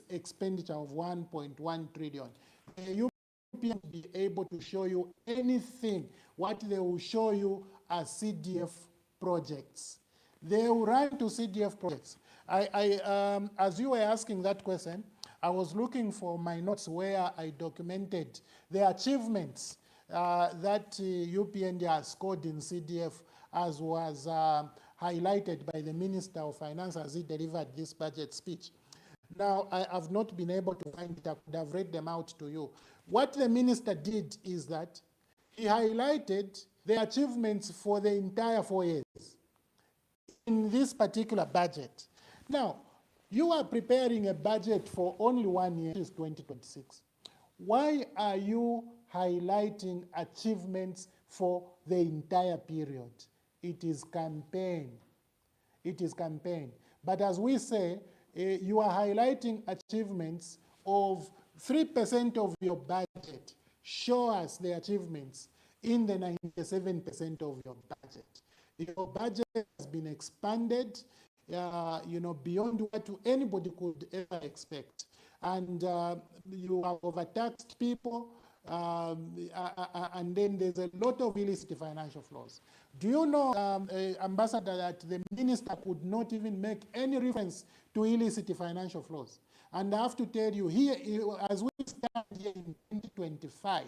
[SPEAKER 4] expenditure of 1.1 trillion. The UPND will be able to show you anything. What they will show you are CDF projects. They will run to CDF projects. As you were asking that question, I was looking for my notes where I documented the achievements that UPND has scored in CDF, as was highlighted by the Minister of Finance as he delivered this budget speech. Now, I have not been able to find it. I could have read them out to you. What the minister did is that he highlighted the achievements for the entire 4 years in this particular budget. Now, you are preparing a budget for only 1 year, which is 2026. Why are you highlighting achievements for the entire period? it is campaign. It is campaign. But as we say, you are highlighting achievements of 3% of your budget. Show us the achievements in the 97% of your budget. Your budget has been expanded, beyond what anybody could ever expect. And you have overtaxed people, and then there's a lot of illicit financial flows. Do you know, Ambassador, that the minister could not even make any reference to illicit financial flows? And I have to tell you, here, as we stand here in 2025,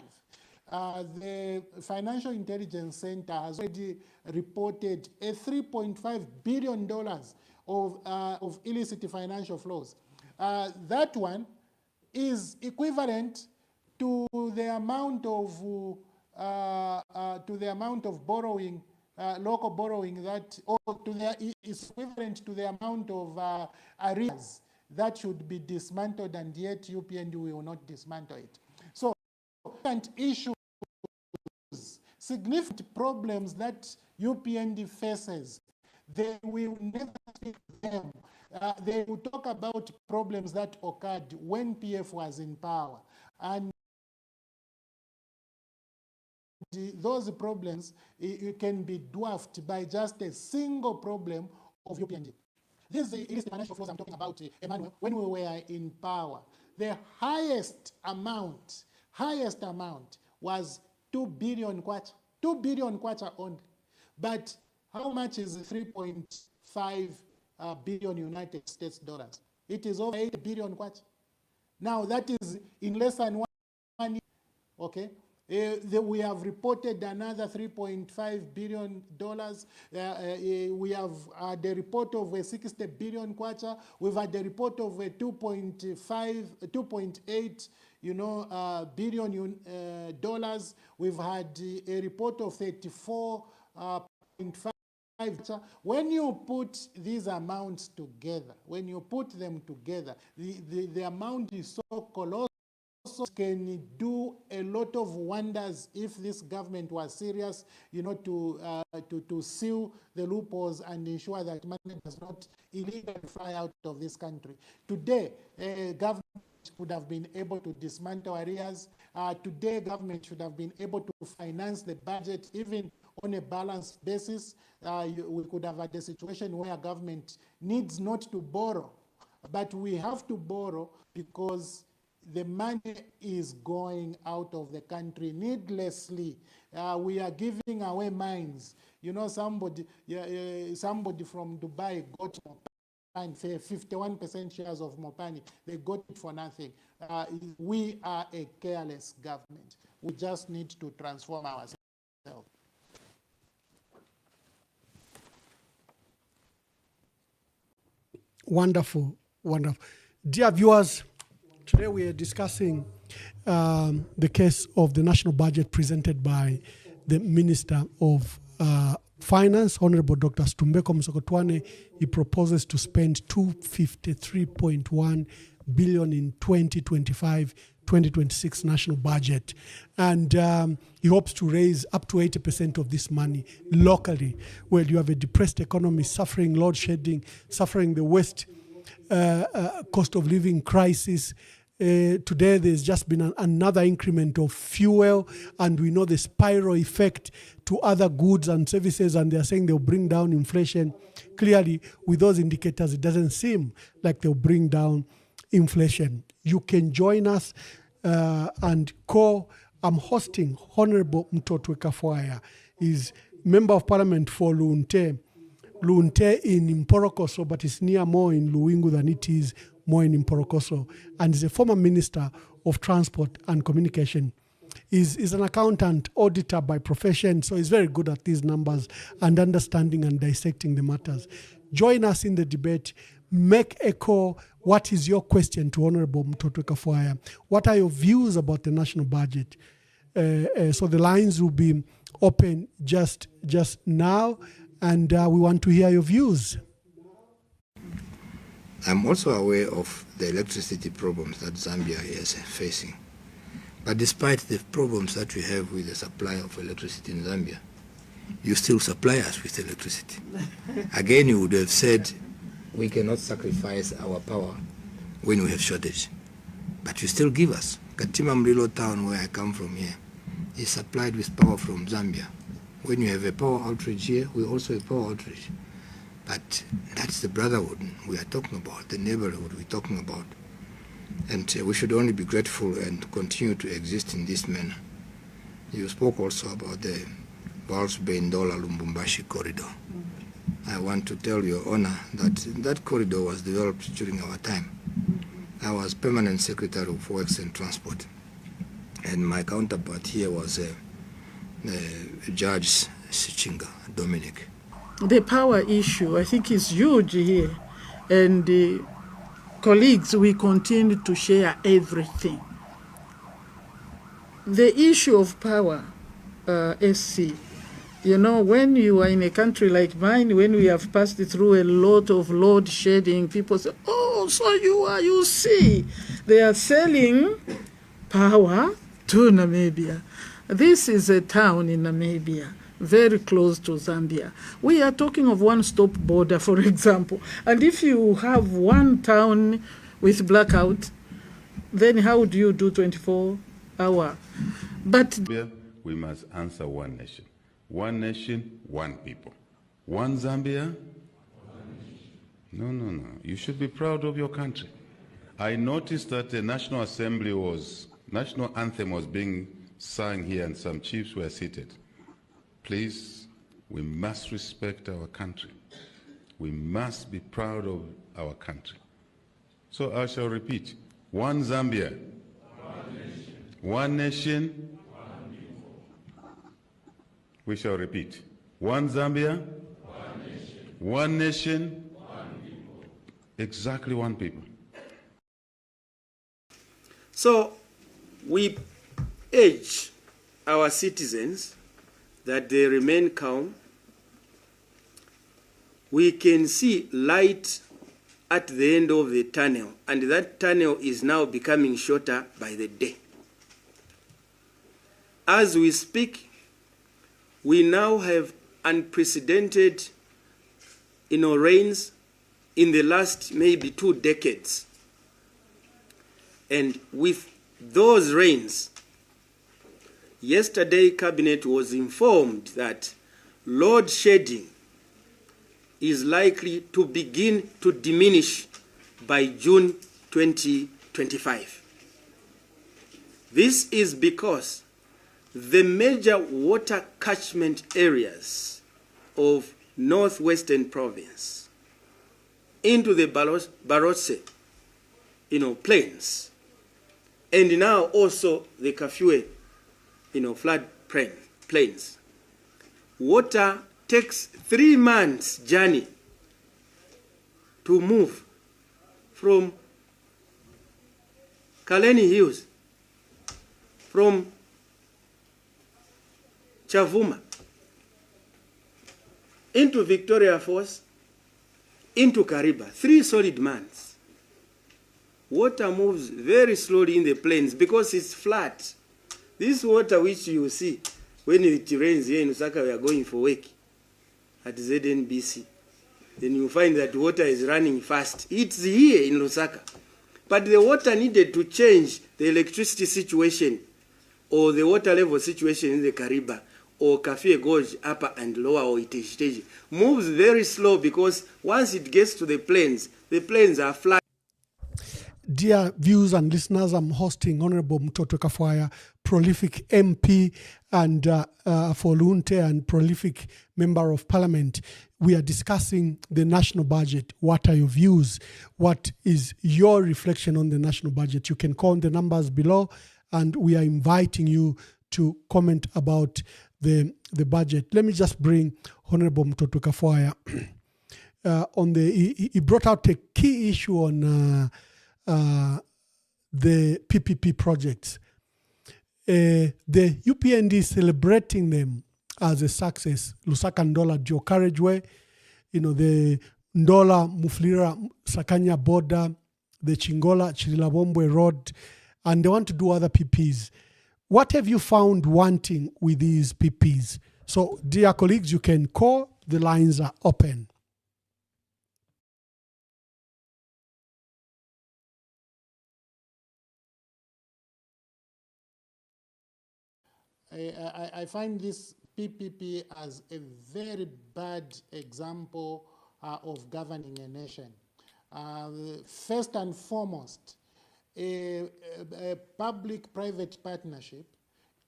[SPEAKER 4] the Financial Intelligence Center has already reported a $3.5 billion of illicit financial flows. That one is equivalent to the amount of borrowing, local borrowing that, or is equivalent to the amount of arrears that should be dismantled, and yet UPND will not dismantle it. So, issues, significant problems that UPND faces, they will never speak them. They will talk about problems that occurred when PF was in power. And those problems can be dwarfed by just a single problem of UPND. This is the financial flows I'm talking about, Emmanuel, when we were in power. The highest amount was 2 billion kwacha. 2 billion kwacha only. But how much is 3.5 billion United States dollars? It is over 8 billion kwacha. Now that is in less than 1 year, okay? We have reported another $3.5 billion. We have the report of a 60 billion kwacha. We've had the report of a 2.8 billion dollars. We've had a report of 34.5. When you put these amounts together, the amount is so colossal. Can do a lot of wonders if this government was serious, to seal the loopholes and ensure that money does not illegally fly out of this country. Today, government would have been able to dismantle arrears. Today, government should have been able to finance the budget even on a balanced basis. We could have had a situation where government needs not to borrow, but we have to borrow because the money is going out of the country needlessly. We are giving away mines. Somebody from Dubai got Mopani, 51% shares of Mopani. They got it for nothing. We are a careless government. We just need to transform ourselves.
[SPEAKER 3] Wonderful, wonderful. Dear viewers, today we are discussing the case of the national budget presented by the Minister of Finance, Honorable Dr. Stumbeko Msokotwane. He proposes to spend $253.1 billion in 2025-2026 national budget. And he hopes to raise up to 80% of this money locally, where you have a depressed economy, suffering load shedding, suffering the worst cost of living crisis. Today, there's just been another increment of fuel, and we know the spiral effect to other goods and services, and they're saying they'll bring down inflation. Clearly, with those indicators, it doesn't seem like they'll bring down inflation. You can join us and call. I'm hosting Honorable Mtotwe Kafwaya. He's Member of Parliament for Lunte in Mporokoso, but it's near more in Luwingu than it is more in Mporokoso, and is a former Minister of Transport and Communication. He's an accountant, auditor by profession, so he's very good at these numbers and understanding and dissecting the matters. Join us in the debate. Make a call. What is your question to Honorable Mtotwe Kafwaya? What are your views about the national budget? So the lines will be open just now, and we want to hear your views.
[SPEAKER 5] I'm also aware of the electricity problems that Zambia is facing. But despite the problems that we have with the supply of electricity in Zambia, you still supply us with electricity. Again, you would have said, we cannot sacrifice our power when we have shortage. But you still give us. Katima Mlilo town, where I come from here, is supplied with power from Zambia. When you have a power outage here, we also have power outage. But that's the brotherhood we are talking about, the neighborhood we're talking about. And we should only be grateful and continue to exist in this manner. You spoke also about the Vals Bendola Lumbumbashi corridor. I want to tell Your Honor that that corridor was developed during our time. I was Permanent Secretary of Works and Transport, and my counterpart here was Judge Sichinga, Dominic.
[SPEAKER 6] The power issue, I think, is huge here. And colleagues, we continue to share everything. The issue of power, SC, you know, when you are in a country like mine, when we have passed through a lot of load shedding, people say, oh, so you see, they are selling power to Namibia. This is a town in Namibia, very close to Zambia. We are talking of one-stop border, for example. And if you have one town with blackout, then how do you do 24-hour? But
[SPEAKER 7] we must answer one nation. One nation, one people. One Zambia? No. You should be proud of your country. I noticed that the National Anthem was being sung here and some chiefs were seated. Please, we must respect our country. We must be proud of our country. So I shall repeat. One Zambia. One nation. We shall repeat. One Zambia. One nation. Exactly one people.
[SPEAKER 8] So we urge our citizens that they remain calm. We can see light at the end of the tunnel, and that tunnel is now becoming shorter by the day. As we speak, we now have unprecedented, rains in the last maybe 2 decades. And with those rains, yesterday Cabinet was informed that load shedding is likely to begin to diminish by June 2025. This is because the major water catchment areas of northwestern province into the Barotse, plains, and now also the Kafue, flood plains. Water takes 3 months journey to move from Kaleni Hills, from Chavuma, into Victoria Falls, into Kariba. 3 solid months. Water moves very slowly in the plains because it's flat. This water which you see when it rains here in Lusaka, we are going for work at ZNBC. Then you find that water is running fast. It's here in Lusaka. But the water needed to change the electricity situation or the water level situation in the Kariba or Kafue Gorge, upper and lower, or Iteji, moves very slow because once it gets to the plains are flat.
[SPEAKER 3] Dear viewers and listeners, I'm hosting Honorable Mtoto Kafwaya, prolific MP and for Lunte and prolific Member of Parliament. We are discussing the national budget. What are your views? What is your reflection on the national budget? You can call the numbers below, and we are inviting you to comment about the budget. Let me just bring Honorable Mtoto Kafwaya he brought out a key issue on the PPP projects. The UPND is celebrating them as a success. Lusaka Ndola Dual Carriageway, the Ndola Muflira Sakanya border, the Chingola Chirilabombwe Road, and they want to do other PPs. What have you found wanting with these PPs So, dear colleagues, you can call. The lines are open.
[SPEAKER 4] I find this PPP as a very bad example of governing a nation. First and foremost, a public-private partnership,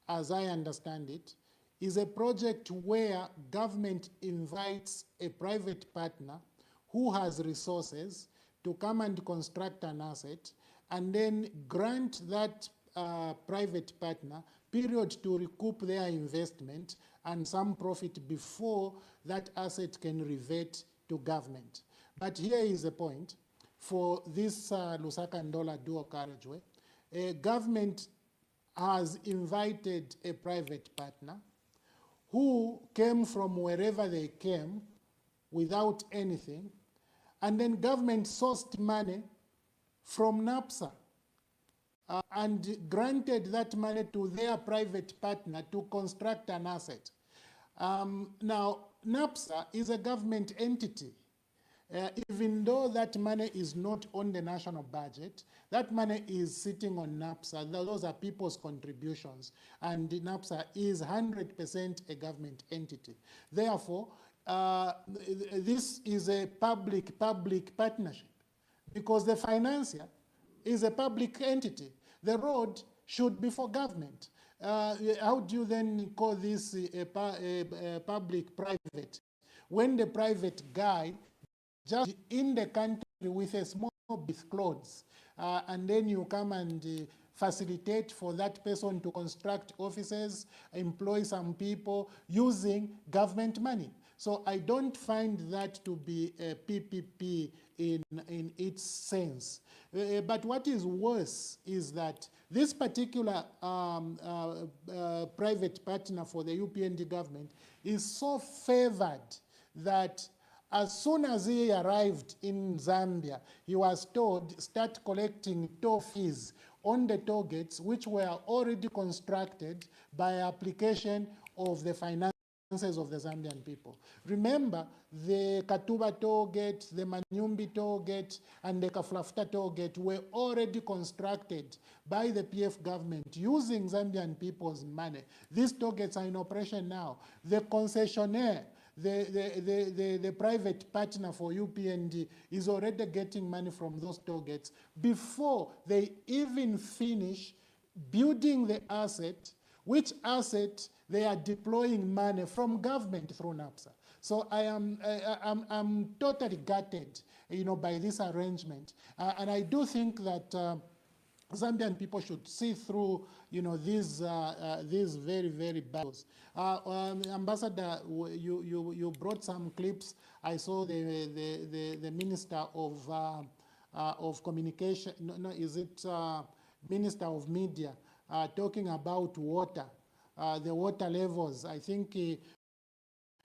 [SPEAKER 4] as I understand it, is a project where government invites a private partner who has resources to come and construct an asset and then grant that private partner period to recoup their investment and some profit before that asset can revert to government. But here is the point. For this Lusaka Ndola dual carriageway, government has invited a private partner who came from wherever they came without anything, and then government sourced money from NAPSA and granted that money to their private partner to construct an asset. Now, NAPSA is a government entity. Even though that money is not on the national budget, that money is sitting on NAPSA. Those are people's contributions, and NAPSA is 100% a government entity. Therefore, this is a public-public partnership because the financier is a public entity. The road should be for government. How do you then call this a public-private? When the private guy just in the country with a small with clothes, and then you come and facilitate for that person to construct offices, employ some people using government money. So I don't find that to be a PPP in its sense. But what is worse is that this particular private partner for the UPND government is so favored that as soon as he arrived in Zambia, he was told, start collecting toll fees on the toll gates, which were already constructed by application of the finances of the Zambian people. Remember, the Katuba toll gate, the Manyumbi toll gate, and the Kaflafta toll gate were already constructed by the PF government using Zambian people's money. These toll gates are in operation now. The concessionaire, the private partner for UPND is already getting money from those toll gates before they even finish building the asset, which asset they are deploying money from government through NAPSA. So I'm totally gutted, by this arrangement, and I do think that Zambian people should see through, these very, very battles. Ambassador, you brought some clips. I saw the Minister of Communication. No, is it Minister of Media talking about water, the water levels? I think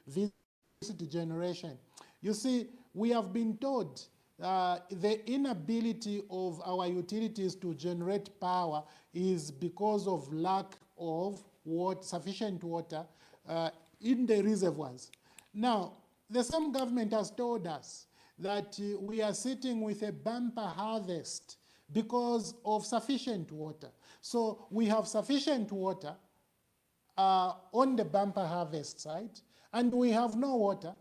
[SPEAKER 4] visit generation. You see, we have been told the inability of our utilities to generate power is because of lack of sufficient water in the reservoirs. Now, the same government has told us that we are sitting with a bumper harvest because of sufficient water. So we have sufficient water on the bumper harvest side, and we have no water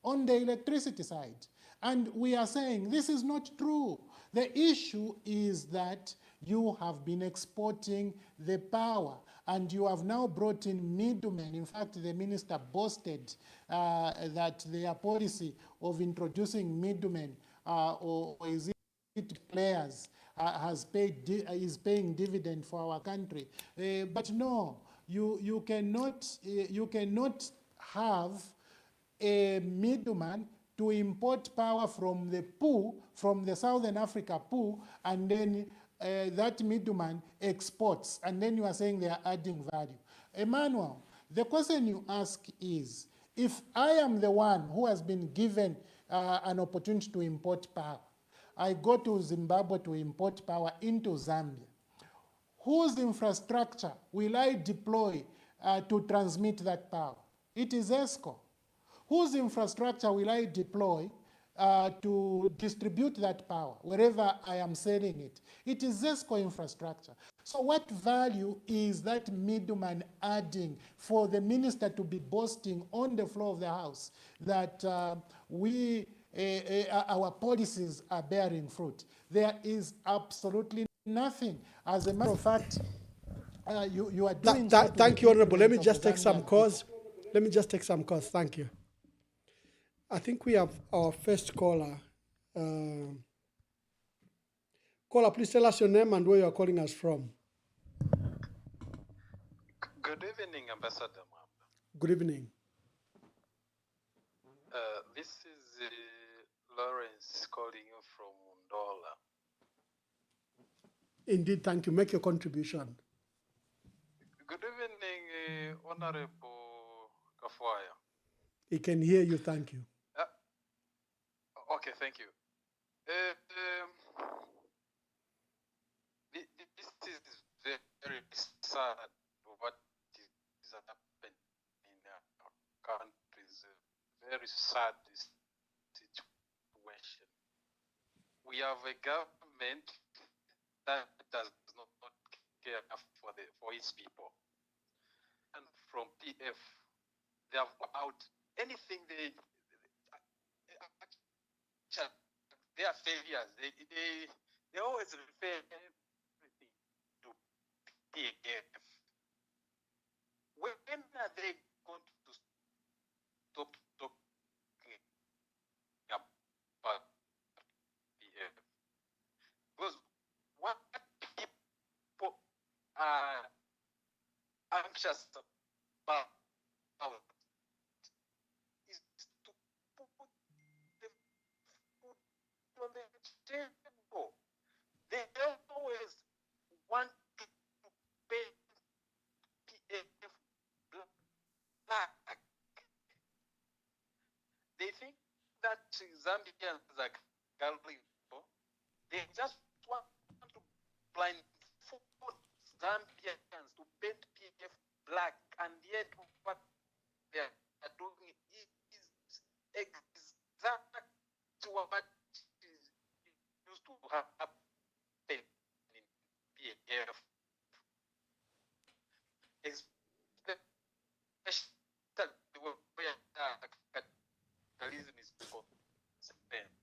[SPEAKER 4] on the electricity side. And we are saying this is not true. The issue is that you have been exporting the power and you have now brought in middlemen. In fact, the minister boasted that their policy of introducing middlemen or is it players is paying dividend for our country. But no, you cannot have a middleman to import power from the pool, from the Southern Africa pool, and then that middleman exports, and then you are saying they are adding value. Emmanuel, the question you ask is, if I am the one who has been given an opportunity to import power, I go to Zimbabwe to import power into Zambia, whose infrastructure will I deploy to transmit that power? It is ESCO. Whose infrastructure will I deploy to distribute that power wherever I am selling it? It is ESCO infrastructure. So what value is that middleman adding for the minister to be boasting on the floor of the House that our policies are bearing fruit? There is absolutely nothing. As a matter of fact, you are doing so to
[SPEAKER 3] Thank
[SPEAKER 4] the
[SPEAKER 3] you, Honorable. Let me
[SPEAKER 4] detriment of
[SPEAKER 3] just
[SPEAKER 4] the
[SPEAKER 3] take some
[SPEAKER 4] Zambian
[SPEAKER 3] calls. Let me just take some calls. Thank you. I think we have our first caller. Caller, please tell us your name and where you are calling us from.
[SPEAKER 9] Good evening, Ambassador Mwamba.
[SPEAKER 3] Good evening.
[SPEAKER 9] This is Lawrence calling you from Ndola.
[SPEAKER 3] Indeed, thank you. Make your contribution.
[SPEAKER 9] Good evening, Honorable Kafwaya.
[SPEAKER 3] He can hear you. Thank you.
[SPEAKER 9] Okay, thank you. This is very sad what is happening in our country. Is a very sad situation. We have a government that does not care for its people. And from PF, they have out anything they are failures. They always refer everything to PF. When are they going to stop talking about PF? Because what people are anxious about is to put the food on the table. They always want to pay PF black. They think that Zambians are gullible. They just want to blindfold Zambians to paint PF black, and yet what they are doing is exactly what used to happen in PF. Especially where capitalism is concerned.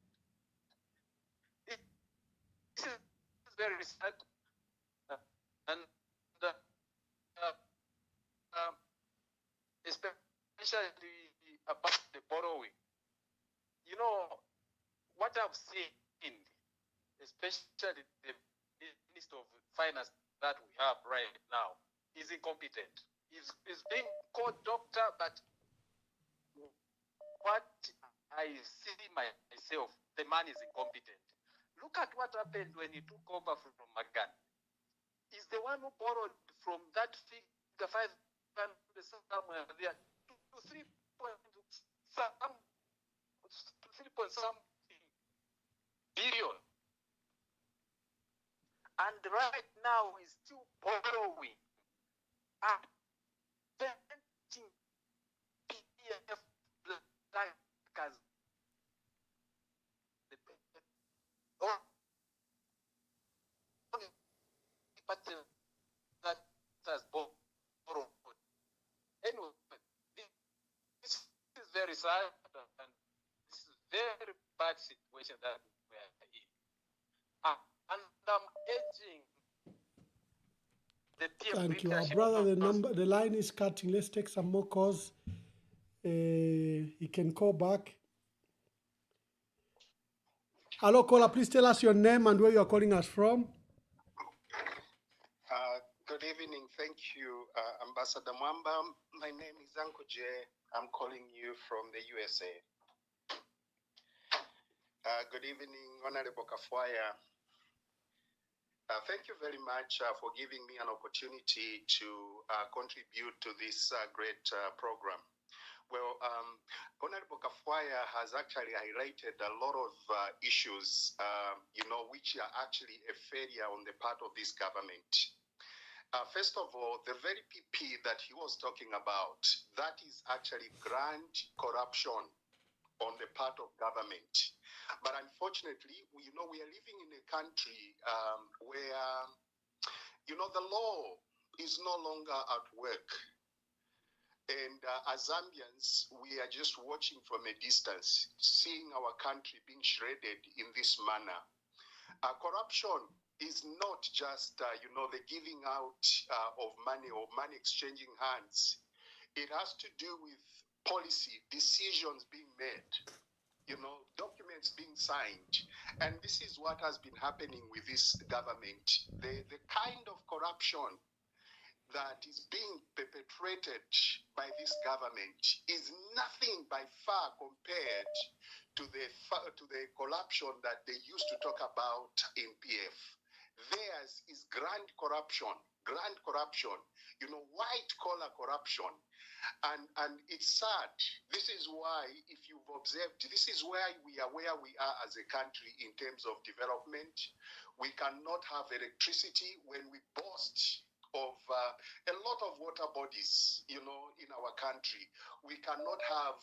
[SPEAKER 9] This is very sad, and especially about the borrowing. You know, what I've seen, especially the Minister of Finance that we have right now, is incompetent. He's being called doctor, but what I see myself, the man is incompetent. Look at what happened when he took over from Magan. He's the one who borrowed from that figure 500 somewhere there to 3 point something billion. And right now he's still borrowing and painting PF black as the party that has borrowed. Anyway, this is very sad, and this is very bad situation that we are in. And I'm urging the PF
[SPEAKER 3] Thank you. Our
[SPEAKER 9] leadership.
[SPEAKER 3] brother, the line is cutting. Let's take some more calls. He can call back. Hello, caller. Please tell us your name and where you are calling us from.
[SPEAKER 10] Good evening. Thank you, Ambassador Mwamba. My name is Uncle Jay. I'm calling you from the USA. Good evening, Honorable Kafwaya. Thank you very much for giving me an opportunity to contribute to this great program. Well, Honorable Kafwaya has actually highlighted a lot of issues, which are actually a failure on the part of this government. First of all, the very PP that he was talking about, that is actually grand corruption on the part of government. But unfortunately, we are living in a country where, the law is no longer at work. And as Zambians, we are just watching from a distance, seeing our country being shredded in this manner. Corruption is not just, the giving out of money or money exchanging hands. It has to do with policy, decisions being made, documents being signed. And this is what has been happening with this government. The kind of corruption that is being perpetrated by this government is nothing by far compared to the corruption that they used to talk about in PF. Theirs is grand corruption, white collar corruption. And it's sad. This is why, if you've observed, this is where we are as a country in terms of development. We cannot have electricity when we boast of a lot of water bodies, in our country. We cannot have,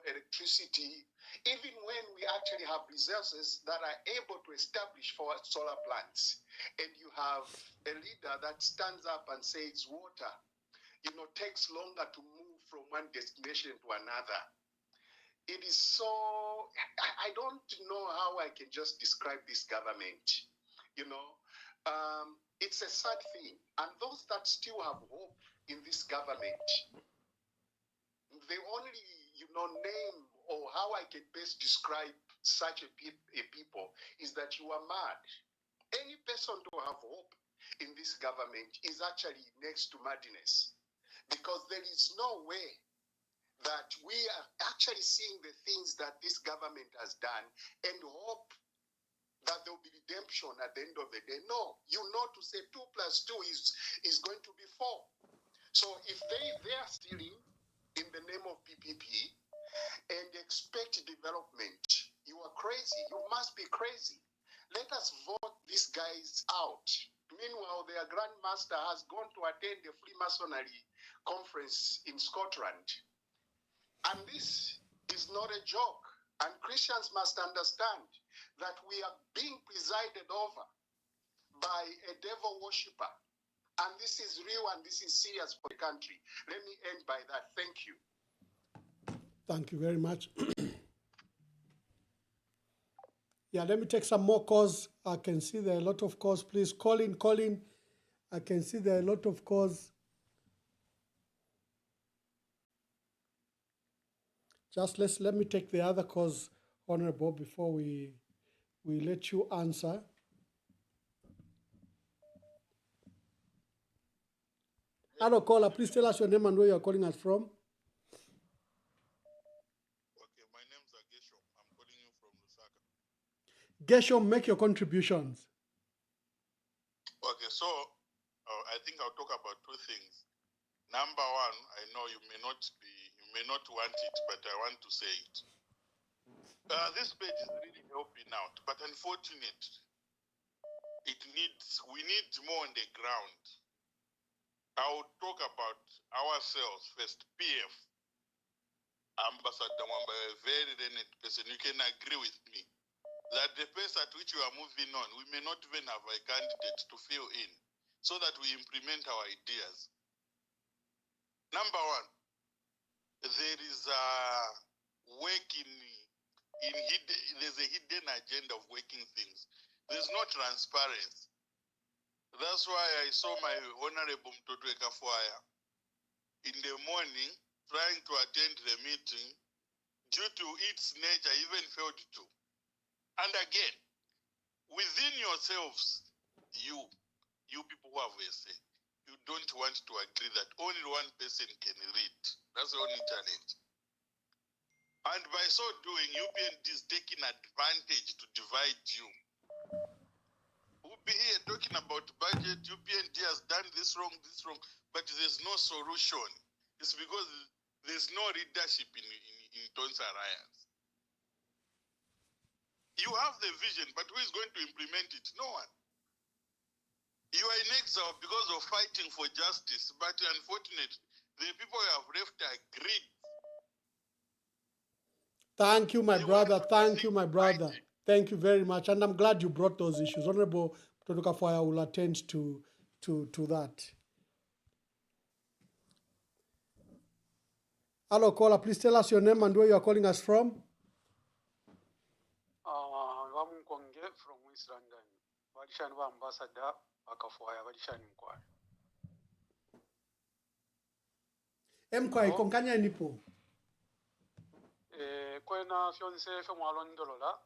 [SPEAKER 10] electricity, even when we actually have resources that are able to establish for solar plants. And you have a leader that stands up and says water, takes longer to move from one destination to another. It is so, I don't know how I can just describe this government, it's a sad thing. And those that still have hope in this government, the only, name or how I can best describe such a people is that you are mad. Any person to have hope in this government is actually next to madness, because there is no way that we are actually seeing the things that this government has done and hope that there will be redemption at the end of the day. No, to say 2 plus 2 is going to be 4. So if they are stealing in the name of PPP and expect development, you are crazy. You must be crazy. Let us vote these guys out. Meanwhile, their grandmaster has gone to attend the Freemasonry conference in Scotland. And this is not a joke. And Christians must understand that we are being presided over by a devil worshipper. And this is real and this is serious for the country. Let me end by that. Thank you.
[SPEAKER 3] Thank you very much. Yeah, let me take some more calls. I can see there are a lot of calls. Please call in. I can see there are a lot of calls. Just let me take the other calls, Honorable, before we let you answer. Hello, caller. Please tell us your name and where you are calling us from.
[SPEAKER 11] Okay, my name is Gesho. I'm calling you from Lusaka.
[SPEAKER 3] Gesho, make your contributions.
[SPEAKER 11] Okay, so I think I'll talk about 2 things. Number one, I know you may not want it, but I want to say it. This page is really helping out, but unfortunately, we need more on the ground. I will talk about ourselves first. PF, Ambassador Mwamba, a very learned person. You can agree with me that the pace at which we are moving on, we may not even have a candidate to fill in so that we implement our ideas. Number one, there is a there's a hidden agenda of working things. There's no transparency. That's why I saw my Honorable Mtoto Ekafuaya in the morning trying to attend the meeting. Due to its nature, even failed to. And again, within yourselves, you people who have a say, you don't want to agree that only one person can lead. That's the only challenge. And by so doing, UPND is taking advantage to divide you. We'll be here talking about budget. UPND has done this wrong, but there's no solution. It's because there's no leadership in Tonsa Alliance. You have the vision, but who is going to implement it? No one. You are in exile because of fighting for justice, but unfortunately, the people you have left are greedy.
[SPEAKER 3] Thank you, my brother. Thank you, my brother. Thank you very much. And I'm glad you brought those issues. Honorable Todukafaya will attend to that. Hello, caller. Please tell us your name and where you are calling us from.
[SPEAKER 12] Wamunkonge from West London. Walishani wa ambassador Akafwaya walishani mkwani.
[SPEAKER 3] Mkwai konkanya nipo.
[SPEAKER 12] Kwena fyonse fe mwalondolola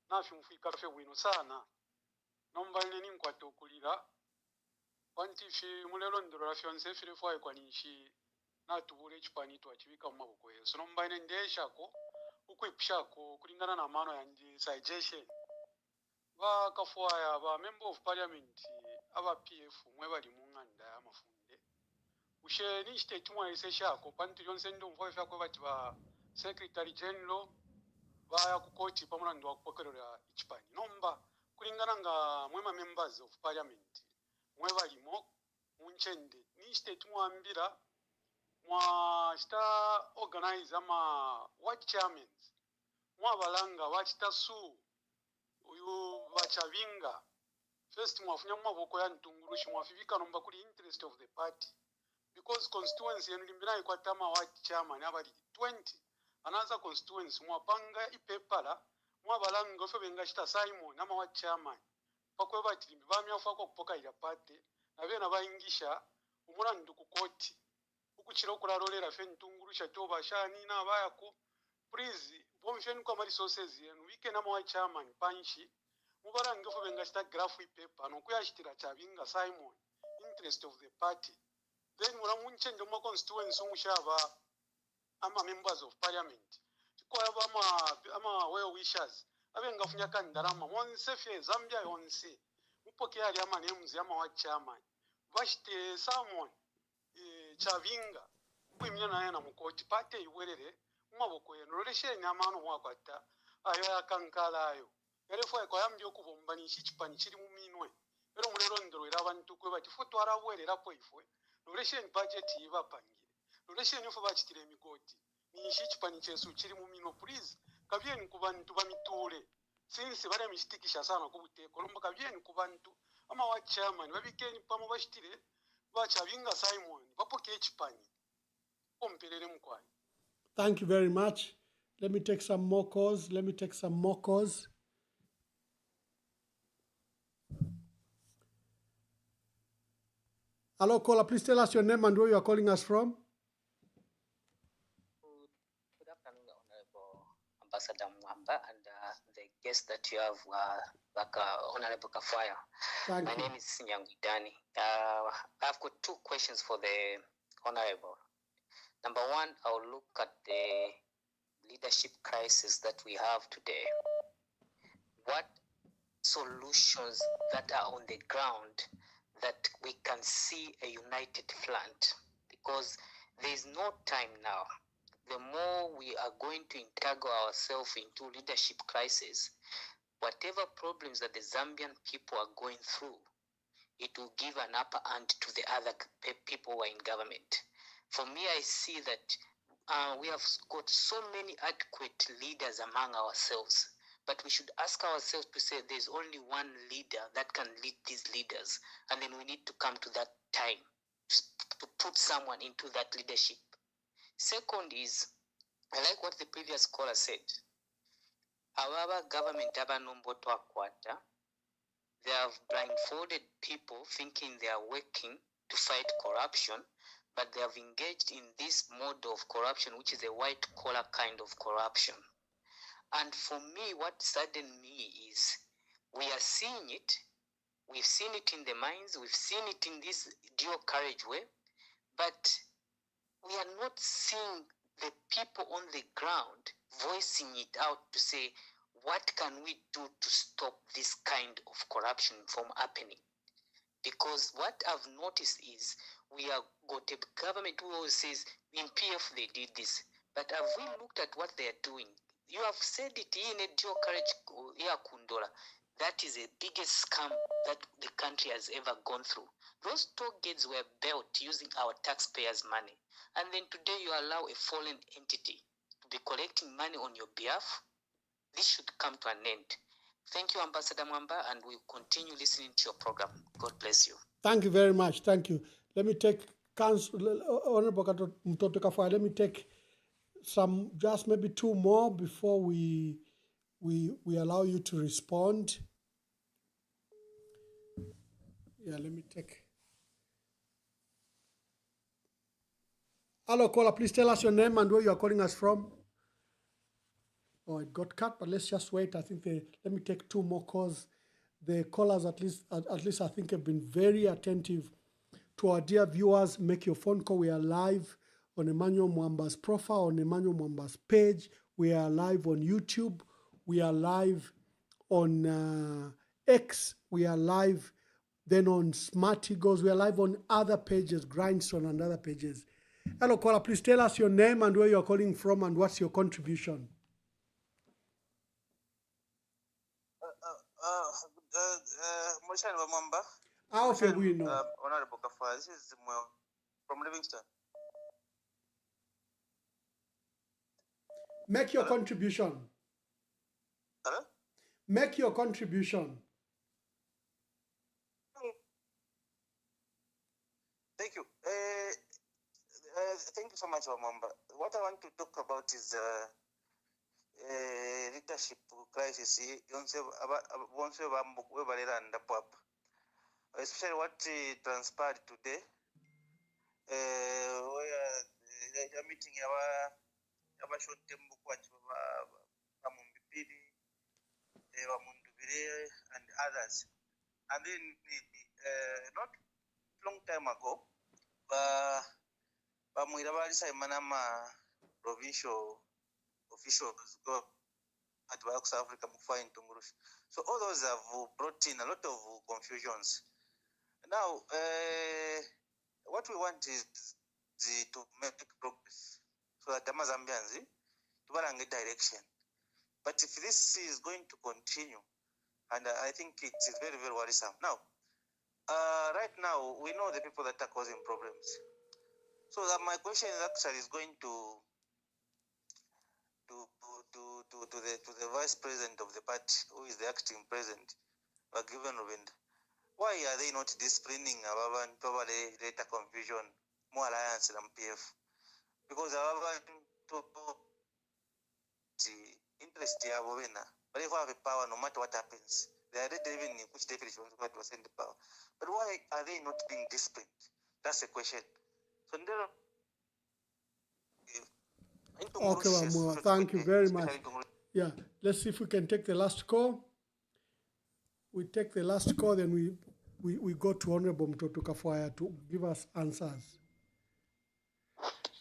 [SPEAKER 12] na fyumfika fe wino sana. Nomba nini nkwato kulira. Wanti fi mulelondolola fyonse file fwaye kwa nishi na tubule chipani tuachivika mmabuko yesu. Nomba nini ndeshako ukwipshako kulingana na mano ya ndi suggestion. Ba Kafwaya ba member of parliament aba PF mwe bali munganda ya mafunde. Ushe ni state mwa ise shako pantu yonse ndo mfwe fyako bati ba secretary general baya kukoti pamulando wakupokerera ichipani. Nomba kulingana nga mwema members of parliament mwe balimo munchende ni state mwambira mwa sta organize ama what chairmen mwa balanga wachita su uyu wachavinga first mwafunya mwaboko ya ntungurushi mwafivika nomba kuli interest of the party because constituency yenu limbina ikwatama what chairman abali 20 anaza constituency mwapanga ipepala mwabalanga ofe bengashita Simon ama what chairman pakwe batilimbi bamyafa ko kupoka ila party na bena bayingisha umulandu ku koti ukuchira okulalolera fe ntungurusha toba shani na bayako please bomfeni kwa resources yenu wike na mwa chairman panchi mubarange fo bengashita graph paper no kuyashitira chavinga Simon interest of the party then muramunche ndo mu constituency umushaba ama members of parliament kwa ama well wishers abengafunya kandarama monse fe Zambia yonse mupoke ali ama names ama wa chairman bashite Simon chavinga kwimya naye na mukoti pate iwerere maboko yenu roleshe nyamano mwakwata ayo yakankala ayo yarefo ko yambyo kubomba ni chipani chiri mu minwe ero mulero ndoro era abantu kwe bati foto arabwerera po ifwe roleshe budget ibapangire roleshe nifo bachitire migoti ni chipani chesu chiri mu minwe please kabyeni kubantu bamitule since bare mistikisha sana kubuteko lomba kabyeni kubantu ama wa chairman babikeni pamo bashitire bachavinga Simon bapoke chipani kompelele mkwani.
[SPEAKER 3] Thank you very much. Let me take some more calls. Hello, caller. Please tell us your name and where you are calling us from.
[SPEAKER 13] Good afternoon, Honorable Ambassador Mwamba, and the guest that you have, Honorable Kafwaya. My name is Nyangudani. I've got two questions for the Honorable. Number one, I'll look at the leadership crisis that we have today. What solutions that are on the ground that we can see a united front? Because there is no time now. The more we are going to entangle ourselves into leadership crisis, whatever problems that the Zambian people are going through, it will give an upper hand to the other people who are in government. For me, I see that we have got so many adequate leaders among ourselves, but we should ask ourselves to say there's only one leader that can lead these leaders, and then we need to come to that time to put someone into that leadership. Second is, I like what the previous caller said. Our government, they have blindfolded people thinking they are working to fight corruption, but they have engaged in this mode of corruption, which is a white-collar kind of corruption. And for me, what saddened me is we are seeing it. We've seen it in the mines. We've seen it in this dual carriageway. But we are not seeing the people on the ground voicing it out to say, what can we do to stop this kind of corruption from happening? Because what I've noticed is we have got a government who always says, in PF they did this. But have we looked at what they are doing? You have said it in a dual carriage, Kundola. That is the biggest scam that the country has ever gone through. Those toll gates were built using our taxpayers' money. And then today you allow a foreign entity to be collecting money on your behalf. This should come to an end. Thank you, Ambassador Mwamba, and we'll continue listening to your program. God bless you.
[SPEAKER 3] Thank you very much. Thank you. Let me take Honorable Mtoto Kafwaya. Let me take some, just maybe two more before we allow you to respond. Yeah, let me take. Hello, caller. Please tell us your name and where you are calling us from. Oh, it got cut, but let's just wait. I think let me take two more calls. The callers, at least I think, have been very attentive to our dear viewers. Make your phone call. We are live on Emmanuel Mwamba's profile, on Emmanuel Mwamba's page. We are live on YouTube. We are live on X. We are live then on Smart Eagles. We are live on other pages, Grindstone and other pages. Hello, caller. Please tell us your name and where you are calling from and what's your contribution.
[SPEAKER 14] Honorable Kafwaya, this is from Livingston.
[SPEAKER 3] Make your contribution.
[SPEAKER 14] Hello?
[SPEAKER 3] Make your contribution.
[SPEAKER 14] Thank you. Thank you so much, Mwamba. What I want to talk about is leadership crisis. Especially what transpired today, where the meeting short term and others. And then not long time ago, provincial officials go at South Africa. So all those have brought in a lot of confusions. Now, what we want is to make progress so that Zambians to get direction. But if this is going to continue, and I think it is very, very worrisome. Now, right now, we know the people that are causing problems. So that my question actually is going to the vice president of the party, who is the acting president, given Rubind. Why are they not disciplining our probably later confusion, more alliance than PF? Because our interest here, but if we have a power, no matter what happens, they are ready even in which definition to send the power. But why are they not being disciplined? That's the question. So
[SPEAKER 3] okay, Wamua, thank you very much. Yeah, let's see if we can take the last call. We take the last call, then we go to Honorable Mtoto Kafwaya to give us answers.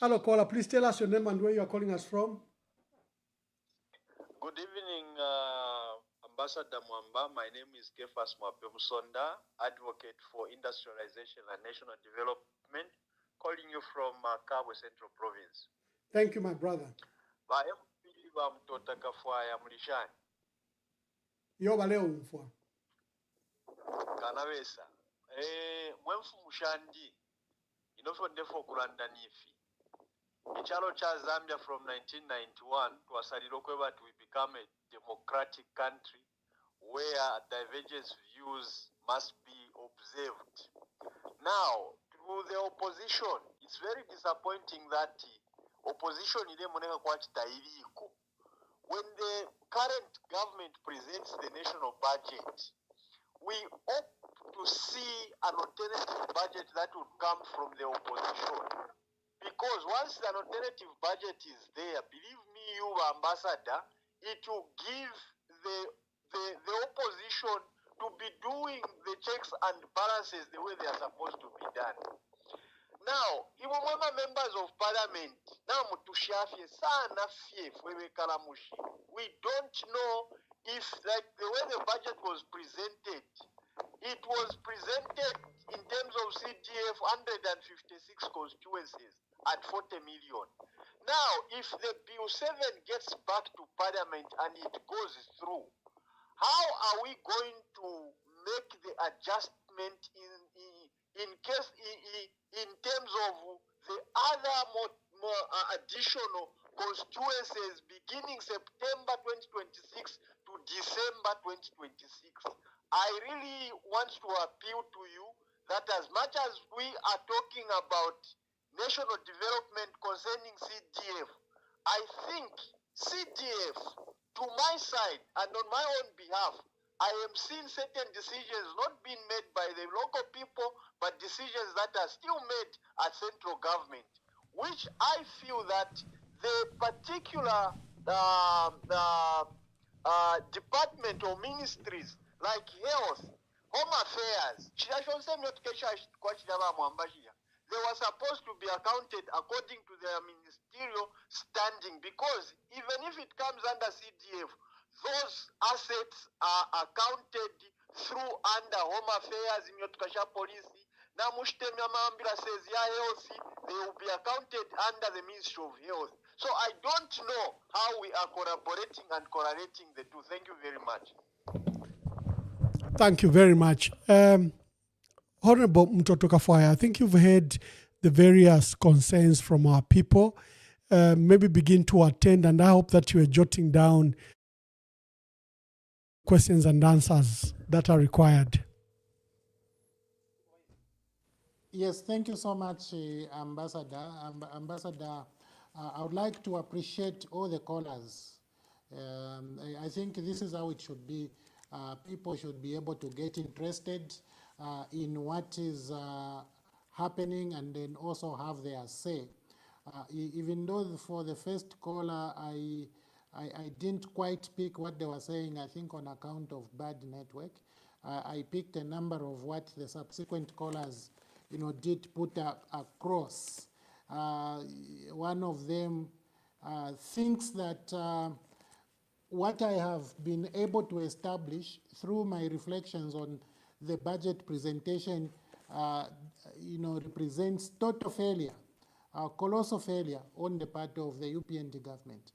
[SPEAKER 3] Hello, caller. Please tell us your name and where you are calling us from.
[SPEAKER 15] Good evening, Ambassador Mwamba. My name is Kefas Mwapemsonda, advocate for industrialization and national development, calling you from Kabwe Central Province.
[SPEAKER 3] Thank you, my brother.
[SPEAKER 15] Mtoto Kafwaya Mlishani.
[SPEAKER 3] Yoba leo mfwa.
[SPEAKER 15] Kanawesa. Mwenfu mushandi. Inofo ndefo kulanda nifi. Ichalo cha Zambia from 1991 to Asarilokwe to become a democratic country where divergent views must be observed. Now, to the opposition, it's very disappointing that opposition ile moneka kwa chitairiko. When the current government presents the national budget, we hope to see an alternative budget that would come from the opposition. Because once an alternative budget is there, believe me, you ambassador, it will give the opposition to be doing the checks and balances the way they are supposed to be done. Now, even members of parliament, now we don't know if, like the way the budget was presented, it was presented in terms of CDF 156 constituencies at 40 million. Now, if the Bill 7 gets back to Parliament and it goes through, how are we going to make the adjustment in case in terms of the other more additional constituencies beginning September 2026 to December 2026? I really want to appeal to you that as much as we are talking about national development concerning CDF, I think CDF, to my side and on my own behalf, I am seeing certain decisions not being made by the local people, but decisions that are still made at central government, which I feel that the particular department or ministries like health, home affairs, they were supposed to be accounted according to their ministerial standing, because even if it comes under CDF, those assets are accounted through under home affairs, police, health, they will be accounted under the Ministry of Health. So I don't know how we are collaborating and correlating the two. Thank you very much.
[SPEAKER 3] Thank you very much. Honorable Mtoto Kafwaya, I think you've heard the various concerns from our people. Maybe begin to attend, and I hope that you are jotting down questions and answers that are required.
[SPEAKER 4] Yes, thank you so much, Ambassador. Ambassador, I would like to appreciate all the callers. I think this is how it should be. People should be able to get interested in what is happening and then also have their say. Even though for the first caller, I didn't quite pick what they were saying, I think on account of bad network. I picked a number of what the subsequent callers did put across. One of them thinks that what I have been able to establish through my reflections on the budget presentation, represents total failure, colossal failure on the part of the UPND government.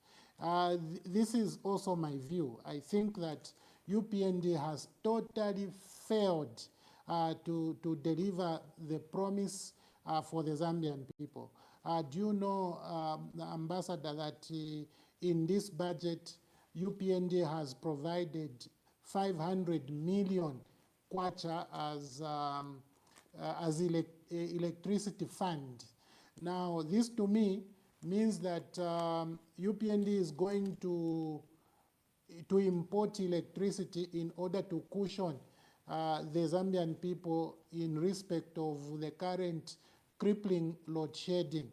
[SPEAKER 4] This is also my view. I think that UPND has totally failed to deliver the promise for the Zambian people. Do you know, Ambassador, that in this budget, UPND has provided 500 million kwacha as electricity fund. Now, this to me means that UPND is going to import electricity in order to cushion the Zambian people in respect of the current crippling load shedding.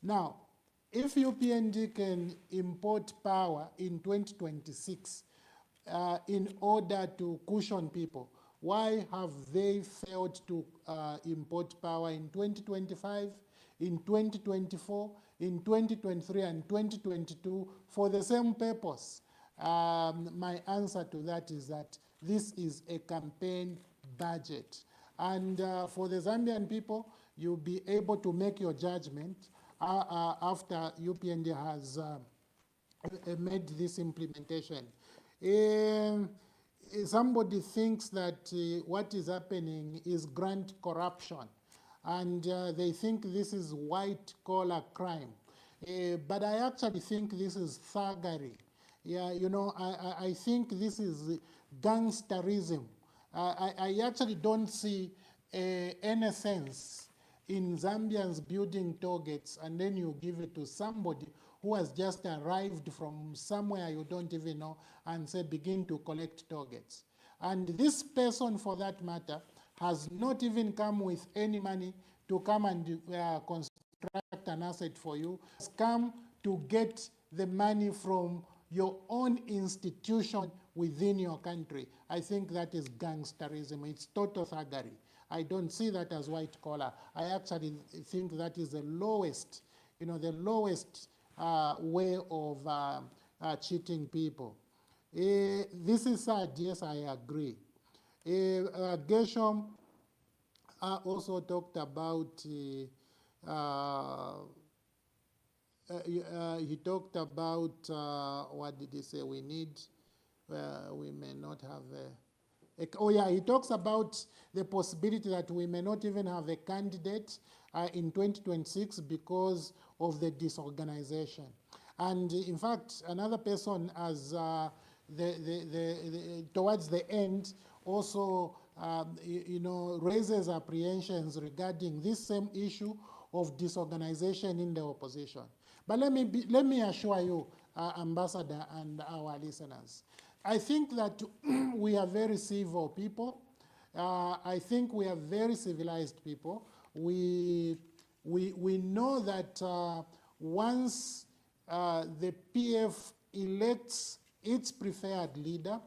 [SPEAKER 4] Now, if UPND can import power in 2026 in order to cushion people, why have they failed to import power in 2025, in 2024, in 2023, and 2022 for the same purpose? My answer to that is that this is a campaign budget. And for the Zambian people, you'll be able to make your judgment after UPND has made this implementation. Somebody thinks that what is happening is grant corruption, and they think this is white-collar crime. But I actually think this is thuggery. Yeah, I think this is gangsterism. I actually don't see any sense in Zambians building targets and then you give it to somebody who has just arrived from somewhere you don't even know and say begin to collect targets. And this person, for that matter, has not even come with any money to come and construct an asset for you. Has come to get the money from your own institution within your country. I think that is gangsterism. It's total thuggery. I don't see that as white collar. I actually think that is the lowest, the lowest way of cheating people. This is sad, yes, I agree. Gershom also talked about, he talked about, what did he say we need? we may not have oh yeah, he talks about the possibility that we may not even have a candidate in 2026 because of the disorganization. And in fact, another person, as towards the end, also raises apprehensions regarding this same issue of disorganization in the opposition. But let me assure you, Ambassador and our listeners, I think that we are very civil people. I think we are very civilized people. We know that once the PF elects its preferred leader,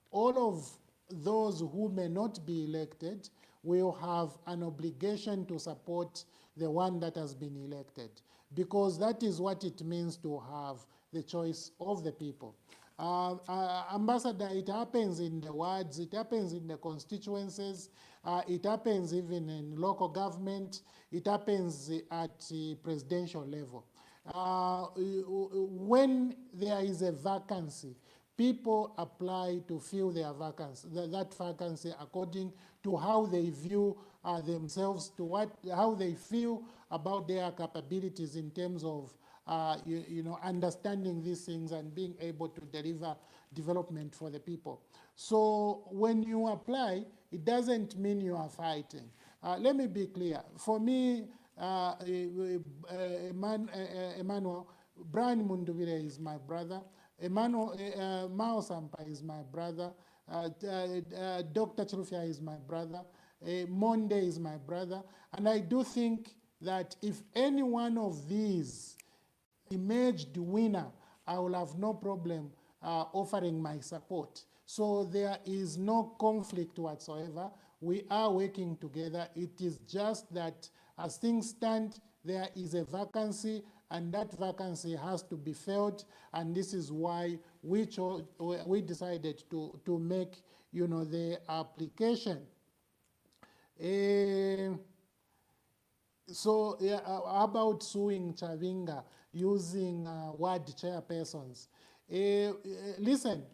[SPEAKER 4] all of those who may not be elected will have an obligation to support the one that has been elected, because that is what it means to have the choice of the people. Ambassador, it happens in the wards, it happens in the constituencies, it happens even in local government, it happens at the presidential level. When there is a vacancy, people apply to fill their vacancy, that vacancy according to how they view themselves, to how they feel about their capabilities in terms of understanding these things and being able to deliver development for the people. So when you apply, it doesn't mean you are fighting. Let me be clear. For me, Emmanuel, Brian Munduvire is my brother. Emmanuel Mao Sampa is my brother. Dr. Chilufya is my brother. Monde is my brother. And I do think that if any one of these emerged winner, I will have no problem offering my support. So there is no conflict whatsoever. We are working together. It is just that as things stand, there is a vacancy, and that vacancy has to be filled, and this is why we decided to make the application. So about suing Chavinga using ward chairpersons. Listen,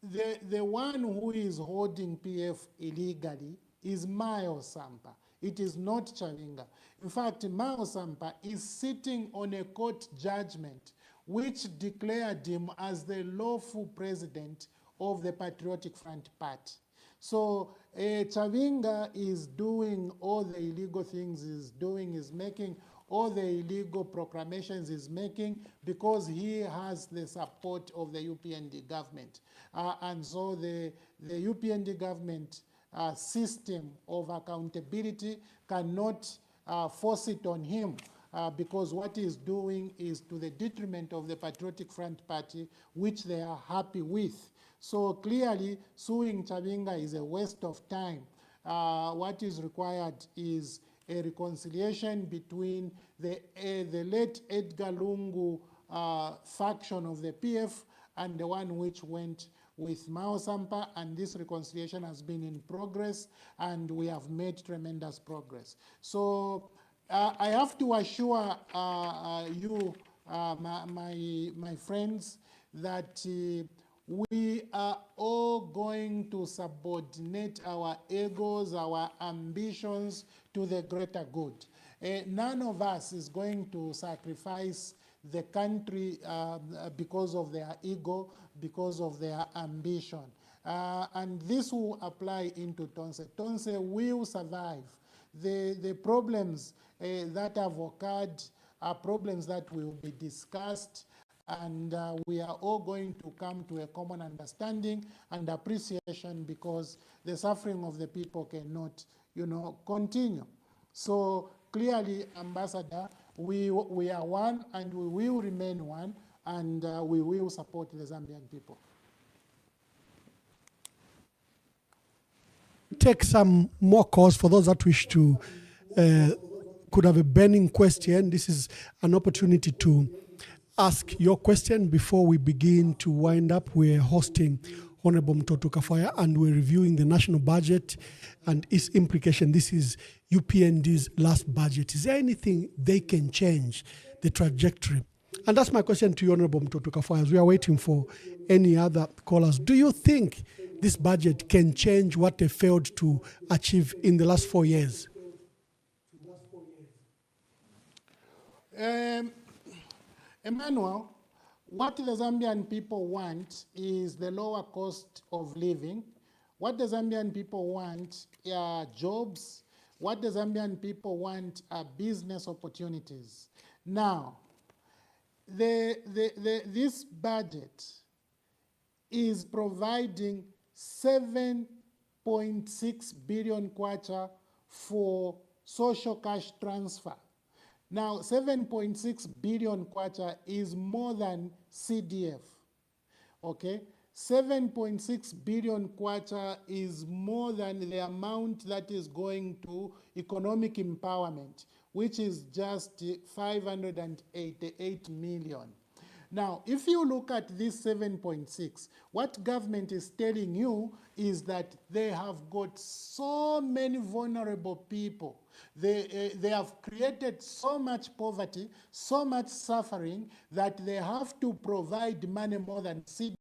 [SPEAKER 4] the one who is holding PF illegally is Mao Sampa. It is not Chavinga. In fact, Mao Sampa is sitting on a court judgment which declared him as the lawful president of the Patriotic Front Party. So Chavinga is doing all the illegal things he's doing, is making all the illegal proclamations he's making because he has the support of the UPND government. And so the UPND government system of accountability cannot force it on him because what he's doing is to the detriment of the Patriotic Front Party, which they are happy with. So clearly, suing Chavinga is a waste of time. What is required is a reconciliation between the late Edgar Lungu faction of the PF and the one which went with Mao Sampa, and this reconciliation has been in progress, and we have made tremendous progress. So I have to assure you, my friends, that we are all going to subordinate our egos, our ambitions to the greater good. None of us is going to sacrifice the country because of their ego, because of their ambition. And this will apply into Tonse. Tonse will survive. The problems that have occurred are problems that will be discussed, and we are all going to come to a common understanding and appreciation because the suffering of the people cannot, continue. So clearly, Ambassador, we are one and we will remain one, and we will support the Zambian people.
[SPEAKER 3] Take some more calls for those that wish to, could have a burning question. This is an opportunity to ask your question before we begin to wind up. We're hosting Honorable Mtoto Kafaya, and we're reviewing the national budget and its implication. This is UPND's last budget. Is there anything they can change the trajectory And that's my question to you, Honorable Mtoto Kafwaya, as we are waiting for any other callers. Do you think this budget can change what they failed to achieve in the last 4 years?
[SPEAKER 4] Emmanuel, what the Zambian people want is the lower cost of living. What the Zambian people want are jobs. What the Zambian people want are business opportunities. Now, this budget is providing 7.6 billion kwacha for social cash transfer. Now, 7.6 billion kwacha is more than CDF, okay? 7.6 billion kwacha is more than the amount that is going to economic empowerment, which is just 588 million. Now, if you look at this 7.6, what government is telling you is that they have got so many vulnerable people. They have created so much poverty, so much suffering, that they have to provide money more than CDF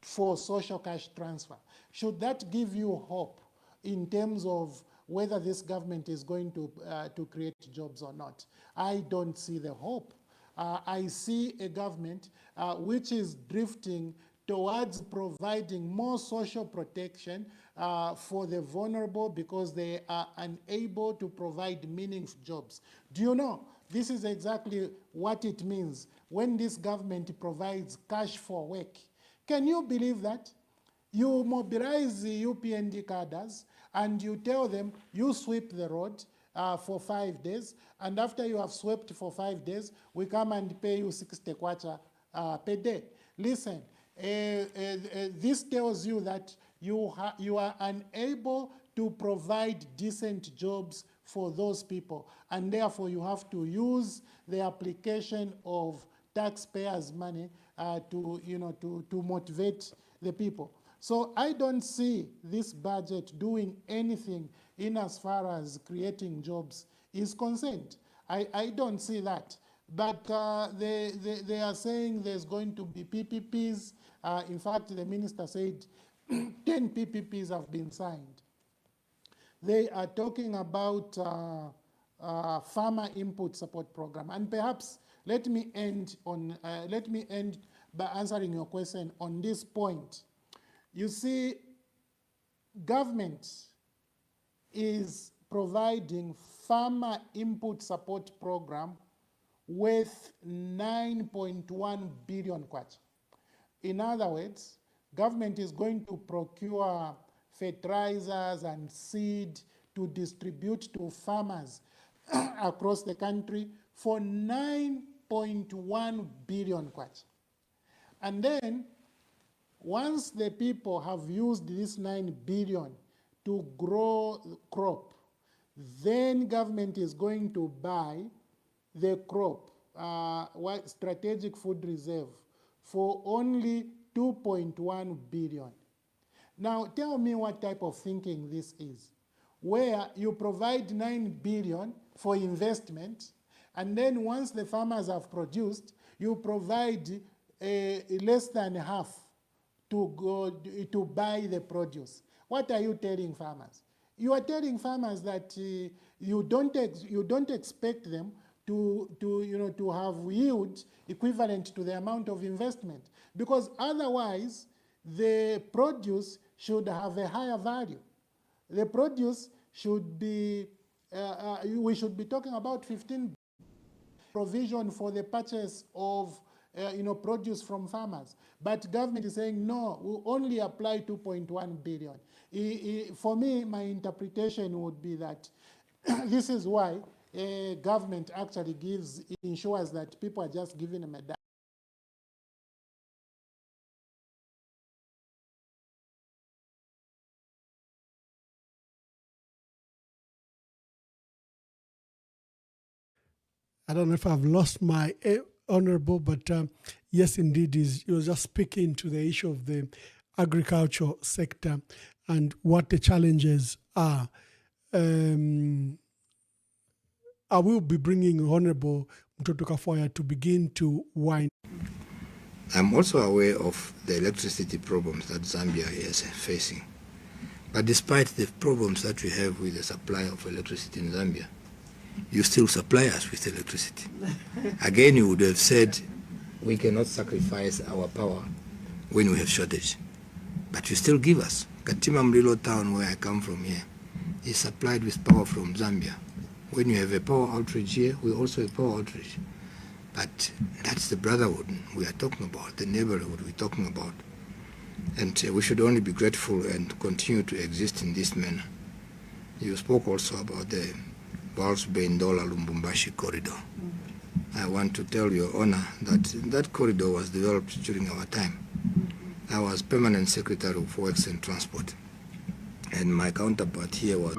[SPEAKER 4] for social cash transfer. Should that give you hope in terms of whether this government is going to create jobs or not? I don't see the hope. I see a government which is drifting towards providing more social protection for the vulnerable because they are unable to provide meaningful jobs. Do you know, this is exactly what it means when this government provides cash for work. Can you believe that? You mobilize the UPND cadres and you tell them, you sweep the road for 5 days, and after you have swept for 5 days, we come and pay you 60 kwacha per day. Listen, this tells you that you are unable to provide decent jobs for those people, and therefore you have to use the application of taxpayers' money to motivate the people. So I don't see this budget doing anything in as far as creating jobs is concerned. I don't see that. But they are saying there's going to be PPPs. In fact, the minister said 10 PPPs have been signed. They are talking about farmer input support program. And perhaps let me end by answering your question on this point. You see, government is providing farmer input support program worth 9.1 billion kwacha. In other words, government is going to procure fertilizers and seed to distribute to farmers across the country for 9.1 billion kwacha. And then, once the people have used this 9 billion to grow crop, then government is going to buy the crop, strategic food reserve, for only 2.1 billion. Now, tell me what type of thinking this is, where you provide 9 billion for investment, and then once the farmers have produced, you provide less than half to buy the produce. What are you telling farmers? You are telling farmers that you don't expect them to have yield equivalent to the amount of investment, because otherwise the produce should have a higher value. The produce should be, we should be talking about 15 provision for the purchase of produce from farmers. But government is saying, no, we'll only apply 2.1 billion. For me, my interpretation would be that this is why government actually ensures that people are just giving them a dime.
[SPEAKER 3] I don't know if I've lost my honorable, but yes, indeed, he was just speaking to the issue of the agricultural sector and what the challenges are. I will be bringing Honorable Mtoto Kafoya to begin to wind.
[SPEAKER 5] I'm also aware of the electricity problems that Zambia is facing. But despite the problems that we have with the supply of electricity in Zambia, you still supply us with electricity. Again, you would have said, we cannot sacrifice our power when we have shortage. But you still give us. Katima Mlilo town, where I come from here, is supplied with power from Zambia. When you have a power outage here, we also have power outage. But that's the brotherhood we are talking about, the neighborhood we're talking about. And we should only be grateful and continue to exist in this manner. You spoke also about the Vals Bendola Lumbumbashi corridor. I want to tell Your Honor that that corridor was developed during our time. I was Permanent Secretary of Works and Transport. And my counterpart here was...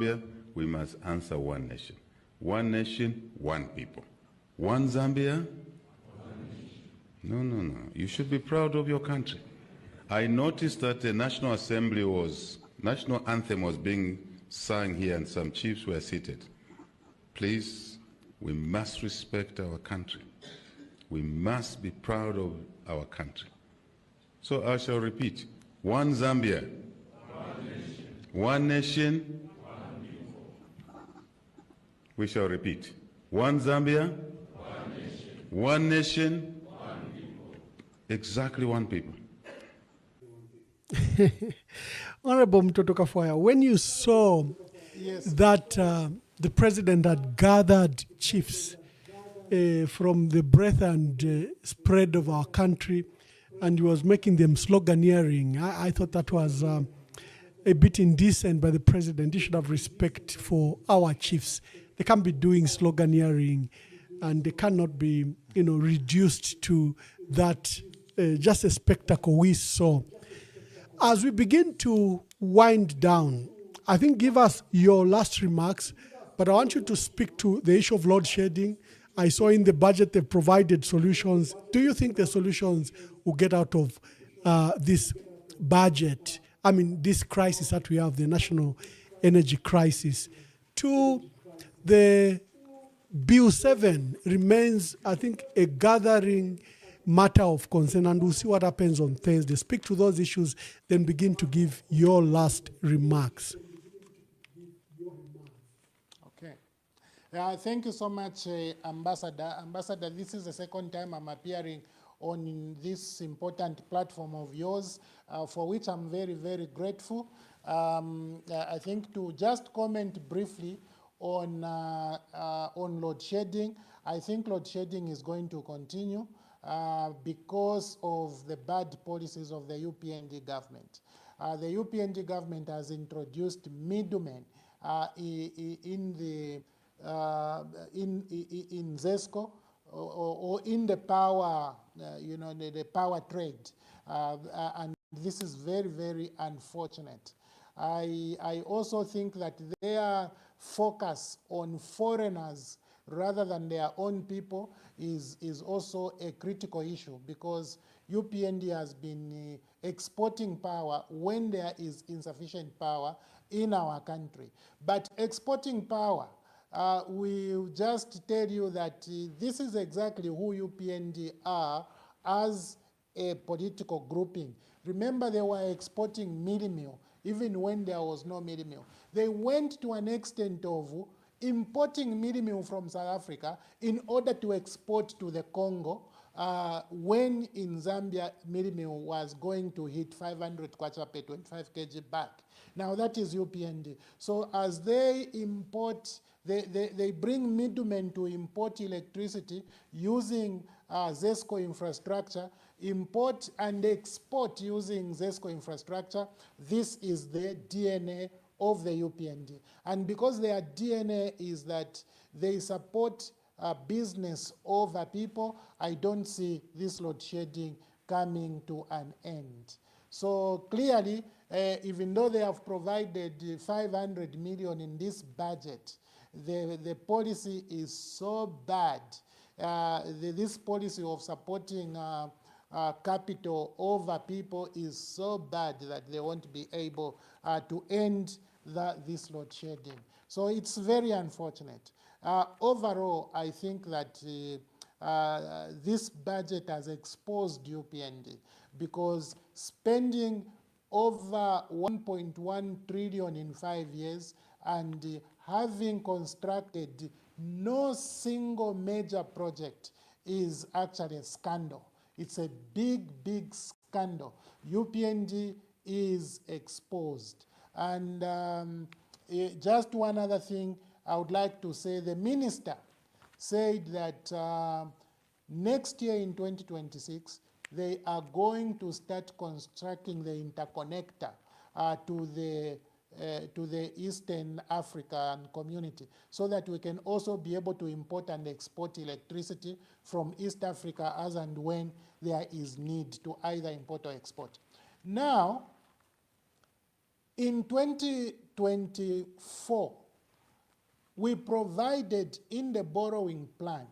[SPEAKER 7] We must answer one nation. One nation, one people. One Zambia? No. You should be proud of your country. I noticed that the National Anthem was being sung here and some chiefs were seated. Please, we must respect our country. We must be proud of our country. So I shall repeat, one Zambia, one nation, one people. We shall repeat, one Zambia, one nation, one people. Exactly one people.
[SPEAKER 3] Honorable Mtoto Kafoya, when you saw that the president had gathered chiefs from the breadth and spread of our country, and he was making them sloganeering, I thought that was a bit indecent by the president. He should have respect for our chiefs. They can't be doing sloganeering, and they cannot be, reduced to that just a spectacle we saw. As we begin to wind down, I think give us your last remarks, but I want you to speak to the issue of load shedding. I saw in the budget they've provided solutions. Do you think the solutions will get out of this budget? This crisis that we have, the national energy crisis. To the Bill 7 remains, I think, a gathering matter of concern, and we'll see what happens on Thursday. Speak to those issues, then begin to give your last remarks.
[SPEAKER 4] Okay. Thank you so much, Ambassador. Ambassador, this is the second time I'm appearing on this important platform of yours, for which I'm very, very grateful. I think to just comment briefly on load shedding, I think load shedding is going to continue because of the bad policies of the UPND government. The UPND government has introduced middlemen in ZESCO or in the power, the power trade, and this is very, very unfortunate. I also think that their focus on foreigners rather than their own people is also a critical issue, because UPND has been exporting power when there is insufficient power in our country. But exporting power, we'll just tell you that this is exactly who UPND are as a political grouping. Remember, they were exporting mealie meal even when there was no mealie meal. They went to an extent of importing mealie meal from South Africa in order to export to the Congo, when in Zambia mealie meal was going to hit 500 kwacha per 25 kg back. Now that is UPND. So as they import, they bring middlemen to import electricity using ZESCO infrastructure, import and export using ZESCO infrastructure. This is the DNA of the UPND. And because their DNA is that they support business over people, I don't see this load shedding coming to an end. So clearly, even though they have provided 500 million in this budget, the policy is so bad. This policy of supporting capital over people is so bad that they won't be able to end this load shedding. So it's very unfortunate. Overall, I think that this budget has exposed UPND, because spending over 1.1 trillion in 5 years and having constructed no single major project is actually a scandal. It's a big, big scandal. UPND is exposed. And just one other thing I would like to say, the minister said that next year in 2026, they are going to start constructing the interconnector to the Eastern African community, so that we can also be able to import and export electricity from East Africa as and when there is need to either import or export. Now, in 2024, we provided in the borrowing plan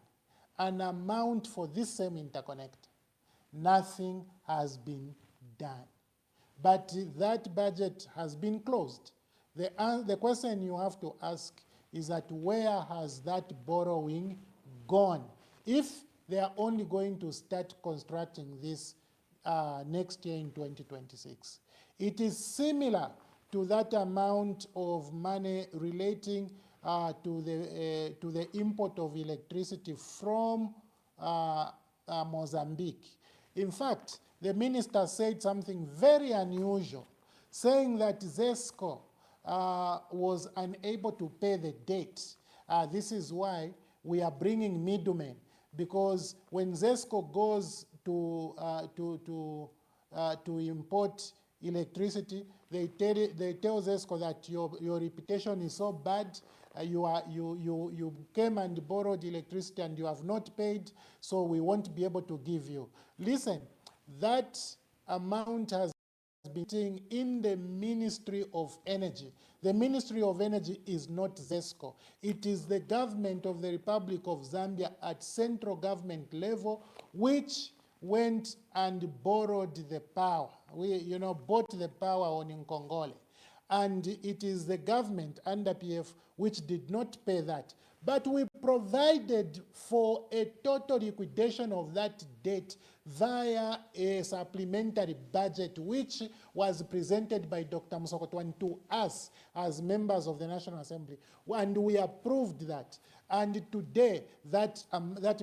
[SPEAKER 4] an amount for this same interconnector. Nothing has been done. But that budget has been closed. The question you have to ask is that where has that borrowing gone? If they are only going to start constructing this next year in 2026. It is similar to that amount of money relating to the import of electricity from Mozambique. In fact, the minister said something very unusual, saying that ZESCO was unable to pay the debt. This is why we are bringing middlemen, because when ZESCO goes to import electricity, they tell ZESCO that your reputation is so bad, you came and borrowed electricity and you have not paid, so we won't be able to give you. Listen, that amount has been in the Ministry of Energy. The Ministry of Energy is not ZESCO. It is the government of the Republic of Zambia at central government level, which went and borrowed the power. We, bought the power on Nkongole. And it is the government under PF which did not pay that. But we provided for a total liquidation of that debt via a supplementary budget, which was presented by Dr. Musokotwani to us as members of the National Assembly. And we approved that. And today, that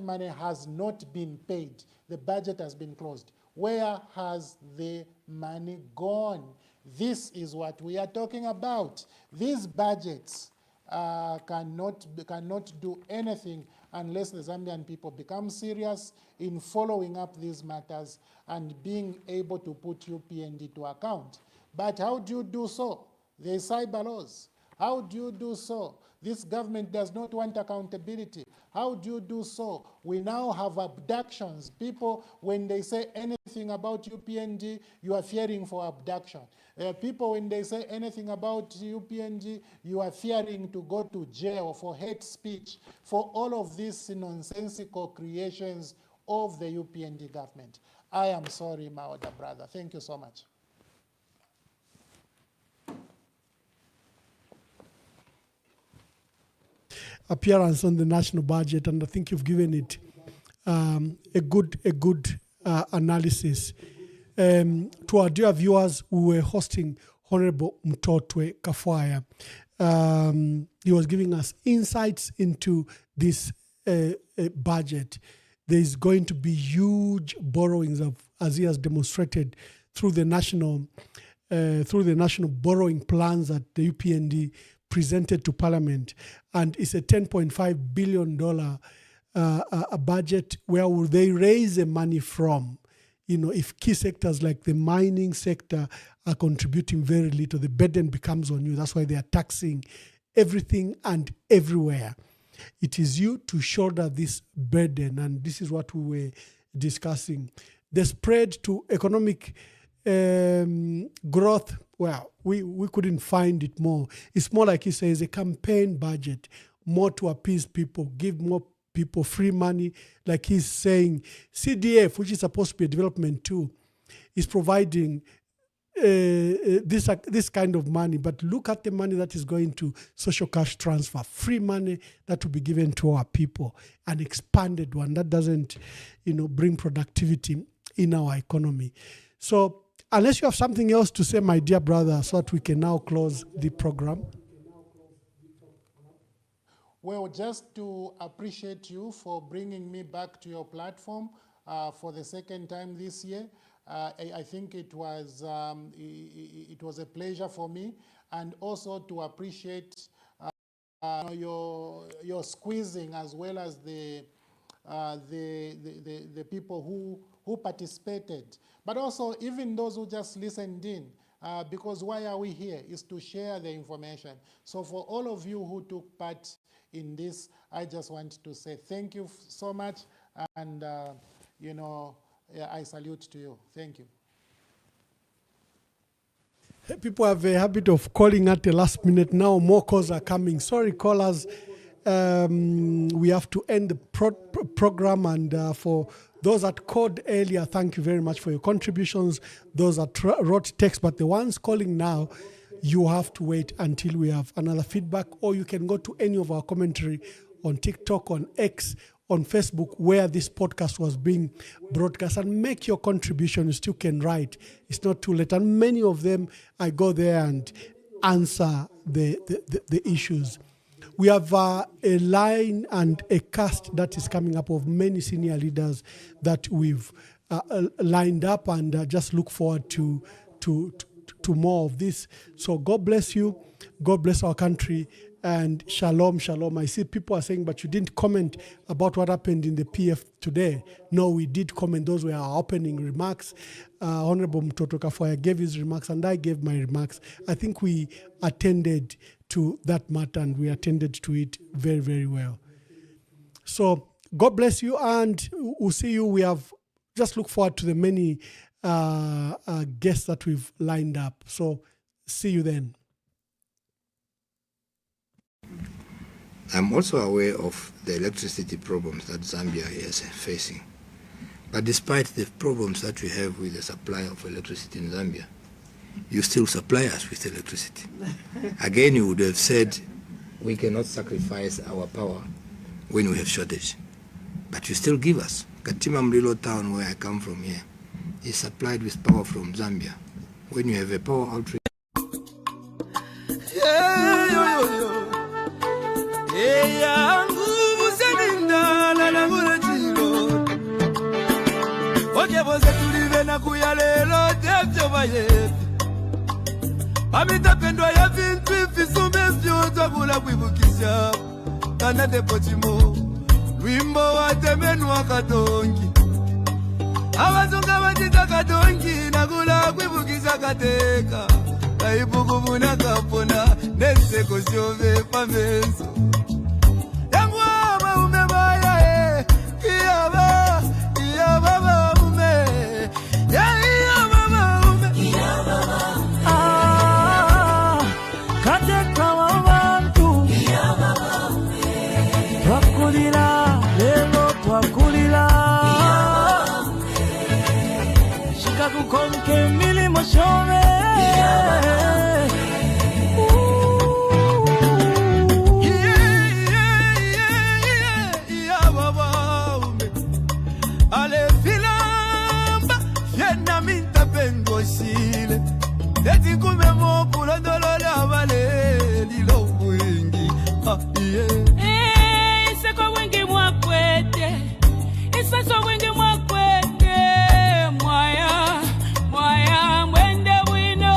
[SPEAKER 4] money has not been paid. The budget has been closed. Where has the money gone? This is what we are talking about. These budgets cannot do anything unless the Zambian people become serious in following up these matters and being able to put UPND to account. But how do you do so? There's cyber laws. How do you do so? This government does not want accountability. How do you do so? We now have abductions. People, when they say anything about UPND, you are fearing for abduction. People, when they say anything about UPND, you are fearing to go to jail for hate speech, for all of these nonsensical creations of the UPND government. I am sorry, my older brother. Thank you so much.
[SPEAKER 3] Appearance on the national budget, and I think you've given it a good analysis. To our dear viewers, we were hosting Honorable Mtotwe Kafwaya. He was giving us insights into this budget. There is going to be huge borrowings, as he has demonstrated through the national borrowing plans that the UPND presented to Parliament, and it's a $10.5 billion a budget. Where will they raise the money from? If key sectors like the mining sector are contributing very little, the burden becomes on you. That's why they are taxing everything and everywhere. It is you to shoulder this burden, and this is what we were discussing. The spread to economic growth, well, we couldn't find it more. It's more like he says, a campaign budget, more to appease people, give more people free money. Like he's saying, CDF, which is supposed to be a development tool, is providing this kind of money, but look at the money that is going to social cash transfer, free money that will be given to our people, an expanded one that doesn't, bring productivity in our economy. So unless you have something else to say, my dear brother, so that we can now close the program.
[SPEAKER 4] Well, just to appreciate you for bringing me back to your platform for the second time this year. I think it was a pleasure for me, and also to appreciate your squeezing, as well as the people who participated, but also even those who just listened in, because why are we here is to share the information. So for all of you who took part in this, I just want to say thank you so much, and I salute to you. Thank you.
[SPEAKER 3] People have a habit of calling at the last minute. Now more calls are coming. Sorry, callers. We have to end the program, and for those that called earlier, thank you very much for your contributions. Those that wrote text, but the ones calling now, you have to wait until we have another feedback, or you can go to any of our commentary on TikTok, on X, on Facebook, where this podcast was being broadcast, and make your contribution. You still can write. It's not too late. And many of them, I go there and answer the issues. We have a line and a cast that is coming up of many senior leaders that we've lined up, and just look forward to more of this. So God bless you. God bless our country. And shalom, shalom. I see people are saying, but you didn't comment about what happened in the PF today. No, we did comment. Those were our opening remarks. Honorable Mtoto Kafoya gave his remarks, and I gave my remarks. I think we attended to that matter, and we attended to it very, very well. So God bless you, and we'll see you. We have just look forward to the many guests that we've lined up. So see you then.
[SPEAKER 5] I'm also aware of the electricity problems that Zambia is facing. But despite the problems that we have with the supply of electricity in Zambia, you still supply us with electricity. Again, you would have said, we cannot sacrifice our power when we have shortage. But you still give us. Katima Mlilo town, where I come from here, is supplied with power from Zambia. When you have a power outage,
[SPEAKER 16] Amitapendwa ya vintu ifisume vyoza kula kuibukisha Kanate pochimo Wimbo watemenwa katongi Awazunga watita katongi Nakula kuibukisha kateka Kaibukubuna kapona Neseko siove pamenso Yangu ama umebaya Iyaba ume Iyaba ume Kateka wabantu Twakulira lelo twakulira Shika kukonke milimo shove Ale filamba Fiena minta pengo sile Eti kume moku londolo la vale Lilo wingi
[SPEAKER 17] Iseko wingi mwakwete Iseko wingi mwakwete Mwaya mwende wino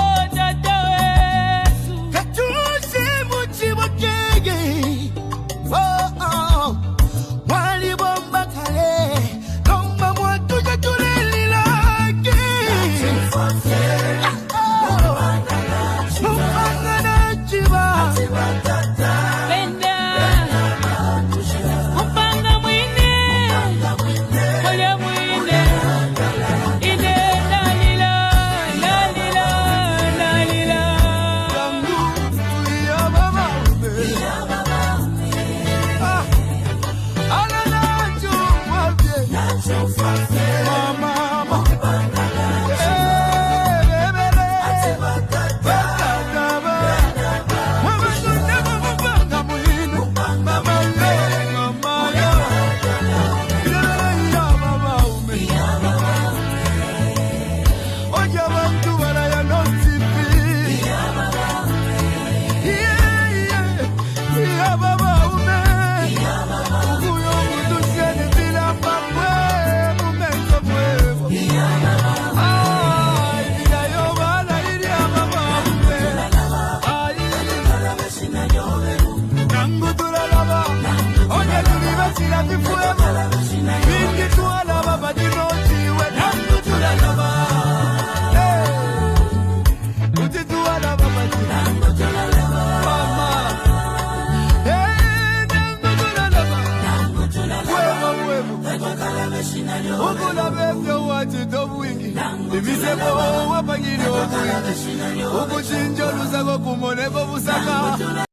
[SPEAKER 16] emisebo wapanyiri obwingi okuchinja oluzago kumoneko busaka